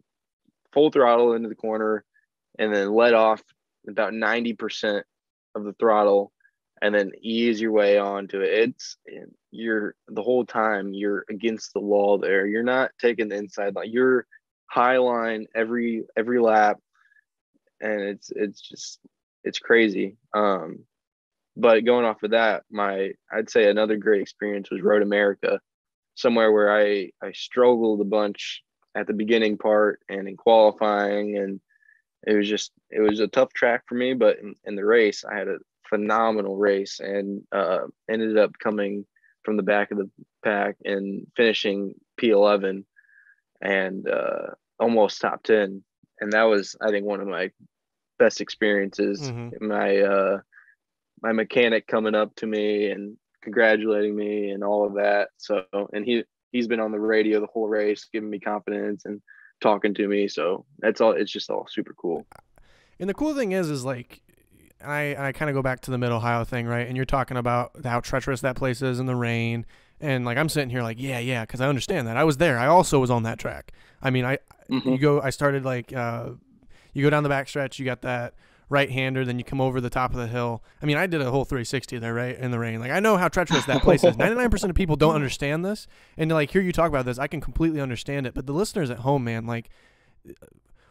full throttle into the corner and then let off about 90% of the throttle and then ease your way onto it. You're the whole time you're against the wall there. You're not taking the inside line. You're high line every lap, and it's crazy. But going off of that, I'd say another great experience was Road America, somewhere where I struggled a bunch at the beginning part and in qualifying, and it was a tough track for me. But in the race, I had a phenomenal race and ended up coming from the back of the pack and finishing P11 and almost top 10. And that was, I think, one of my best experiences. Mm-hmm. My mechanic coming up to me and congratulating me and all of that. So, and he's been on the radio the whole race, giving me confidence and talking to me. So that's all. It's just all super cool. And the cool thing is like, I kind of go back to the Mid-Ohio thing, right? And you're talking about how treacherous that place is in the rain. And like, I'm sitting here like, yeah, because I understand that. I was there. I also was on that track. I mean, I started like, you go down the backstretch, you got that right-hander, then you come over the top of the hill. I mean, I did a whole 360 there, right, in the rain. Like, I know how treacherous that place is. 99% of people don't understand this. And to like hear you talk about this, I can completely understand it. But the listeners at home, man, like,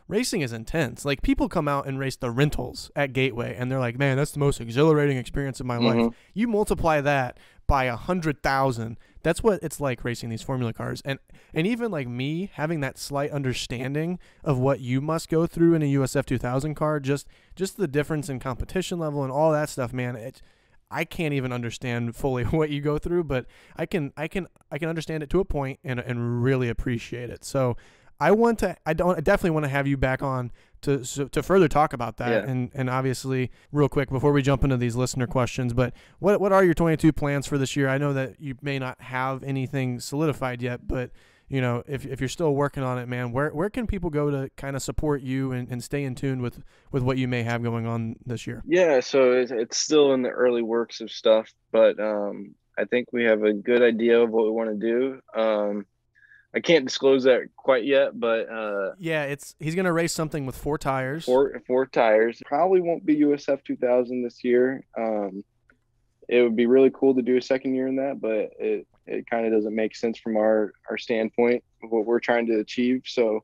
racing is intense. Like, people come out and race the rentals at Gateway, and they're like, man, that's the most exhilarating experience of my life. You multiply that by 100,000. That's what it's like racing these formula cars. And even like me having that slight understanding of what you must go through in a USF2000 car, just the difference in competition level and all that stuff, man. I can't even understand fully what you go through, but I can understand it to a point and really appreciate it. So I definitely want to have you back on to further talk about that. Yeah. And obviously, real quick before we jump into these listener questions, but what are your 22 plans for this year? I know that you may not have anything solidified yet, but you know, if you're still working on it, man, where can people go to kind of support you and stay in tune with what you may have going on this year? Yeah, so it's still in the early works of stuff, but I think we have a good idea of what we want to do. I can't disclose that quite yet, but yeah, he's gonna race something with 4 tires. Four tires. Probably won't be USF2000 this year. It would be really cool to do a second year in that, but it kind of doesn't make sense from our standpoint of what we're trying to achieve. So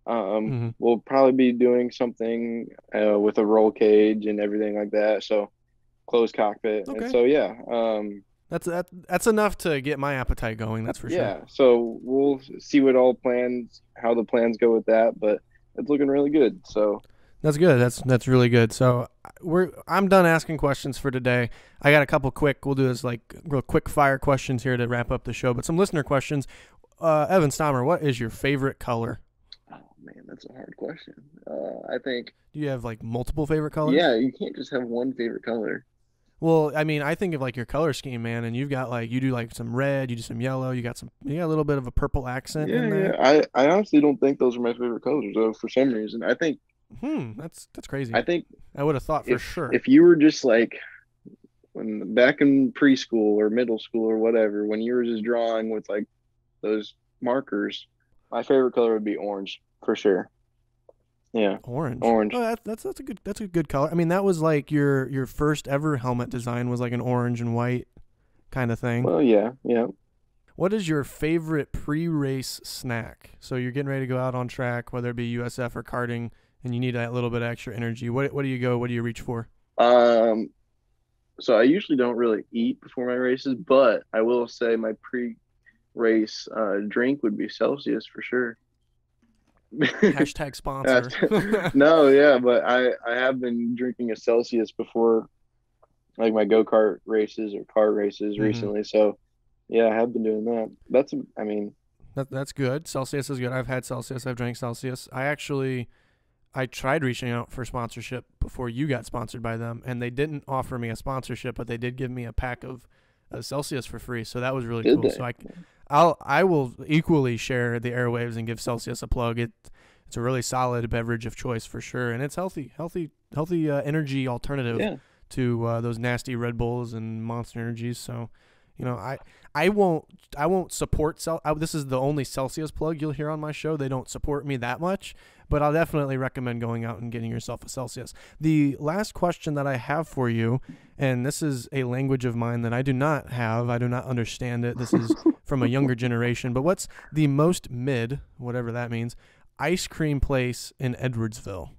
we'll probably be doing something with a roll cage and everything like that. So closed cockpit. Okay. And so yeah. That's enough to get my appetite going. That's for sure. Yeah. So we'll see how the plans go with that, but it's looking really good. So that's good. That's really good. So I'm done asking questions for today. I got a couple we'll do this like real quick fire questions here to wrap up the show, but some listener questions. Evan Stamer, what is your favorite color? Oh man, that's a hard question. I think. Do you have like multiple favorite colors? Yeah, you can't just have one favorite color. Well, I mean, I think of like your color scheme, man, and you've got like you do like some red, you do some yellow, you got a little bit of a purple accent in there. Yeah. I honestly don't think those are my favorite colors though. For some reason, I think. That's crazy. I think I would have thought for sure. If you were just like back in preschool or middle school or whatever, when you were just drawing with like those markers, my favorite color would be orange for sure. Yeah, orange. Oh, that's a good color. I mean, that was like your first ever helmet design was like an orange and white kind of thing. Well, yeah. What is your favorite pre-race snack? So you're getting ready to go out on track, whether it be USF or karting, and you need that little bit of extra energy. What do you reach for? So I usually don't really eat before my races, but I will say my pre-race drink would be Celsius for sure. Hashtag sponsor. No, yeah, but I have been drinking a Celsius before, like my go-kart races or car races recently. So yeah, I have been doing that. That's good. Celsius is good. I've had Celsius. I've drank Celsius. I actually I tried reaching out for sponsorship before you got sponsored by them, and they didn't offer me a sponsorship, but they did give me a pack of Celsius for free. So that was really Did cool. they? So I will equally share the airwaves and give Celsius a plug. It's a really solid beverage of choice for sure, and it's healthy energy alternative to those nasty Red Bulls and Monster Energies. So, you know, I won't support this is the only Celsius plug you'll hear on my show. They don't support me that much, but I'll definitely recommend going out and getting yourself a Celsius. The last question that I have for you, and this is a language of mine that I do not have. I do not understand it. This is from a younger generation, but what's the most mid, whatever that means, ice cream place in Edwardsville?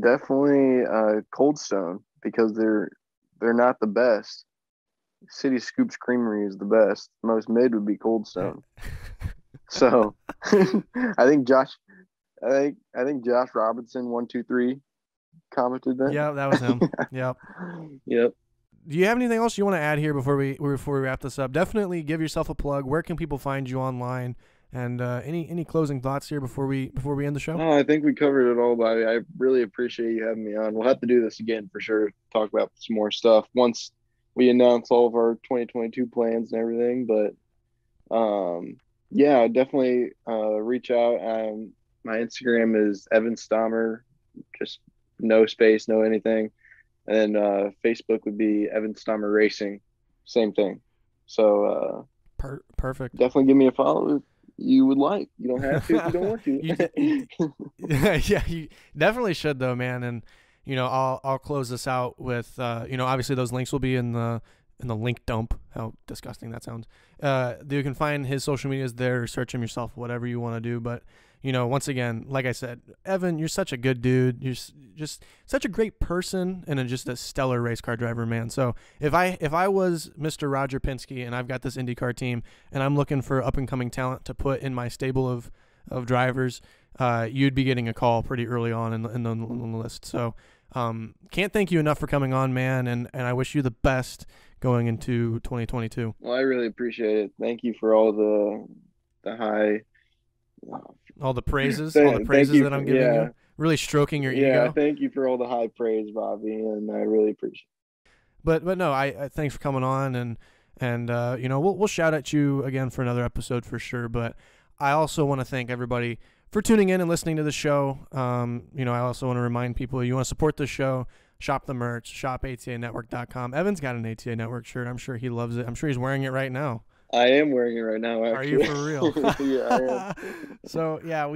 Definitely Cold Stone, because they're not the best. City Scoops Creamery is the best. Most mid would be Cold Stone. So I think Josh Robinson 123 commented that. Yeah, that was him. Yep. Yep. Do you have anything else you want to add here before we wrap this up? Definitely give yourself a plug. Where can people find you online? And any closing thoughts here before we end the show? No, I think we covered it all, Bobby. I really appreciate you having me on. We'll have to do this again for sure. Talk about some more stuff once we announce all of our 2022 plans and everything. But yeah, definitely reach out. My Instagram is Evan Stamer, just no space, no anything. And then Facebook would be Evan Stamer Racing, same thing. So perfect. Definitely give me a follow if you would like. You don't have to if you don't want to. Yeah, you definitely should though, man. And you know, I'll close this out with you know, obviously those links will be in the link dump. How disgusting that sounds. You can find his social medias there. Search him yourself, whatever you want to do. But you know, once again, like I said, Evan, you're such a good dude. You're just such a great person and just a stellar race car driver, man. So if I was Mr. Roger Penske and I've got this IndyCar team and I'm looking for up and coming talent to put in my stable of drivers, you'd be getting a call pretty early on in the list. So can't thank you enough for coming on, man. And I wish you the best going into 2022. Well, I really appreciate it. Thank you for all the high. All the praises that I'm giving you. Really stroking your ego. Yeah, thank you for all the high praise, Bobby, and I really appreciate it. But no, I thanks for coming on, and you know, we'll shout at you again for another episode for sure. But I also want to thank everybody for tuning in and listening to the show. You know, I also want to remind people, you want to support the show, shop the merch, shop ATAnetwork.com. Evan's got an ATA Network shirt. I'm sure he loves it. I'm sure he's wearing it right now. I am wearing it right now, actually. Are you for real? Yeah, I am. So, yeah,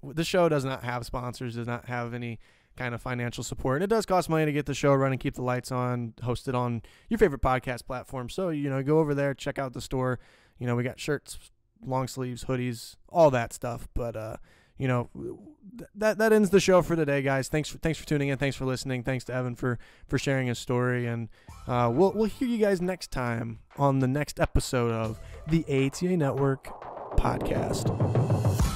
the show does not have sponsors, does not have any kind of financial support. And it does cost money to get the show running, keep the lights on, host it on your favorite podcast platform. So, you know, go over there, check out the store. You know, we got shirts, long sleeves, hoodies, all that stuff. But, you know, that ends the show for today, guys. Thanks for tuning in. Thanks for listening. Thanks to Evan for sharing his story. And we'll hear you guys next time on the next episode of the ATA Network podcast.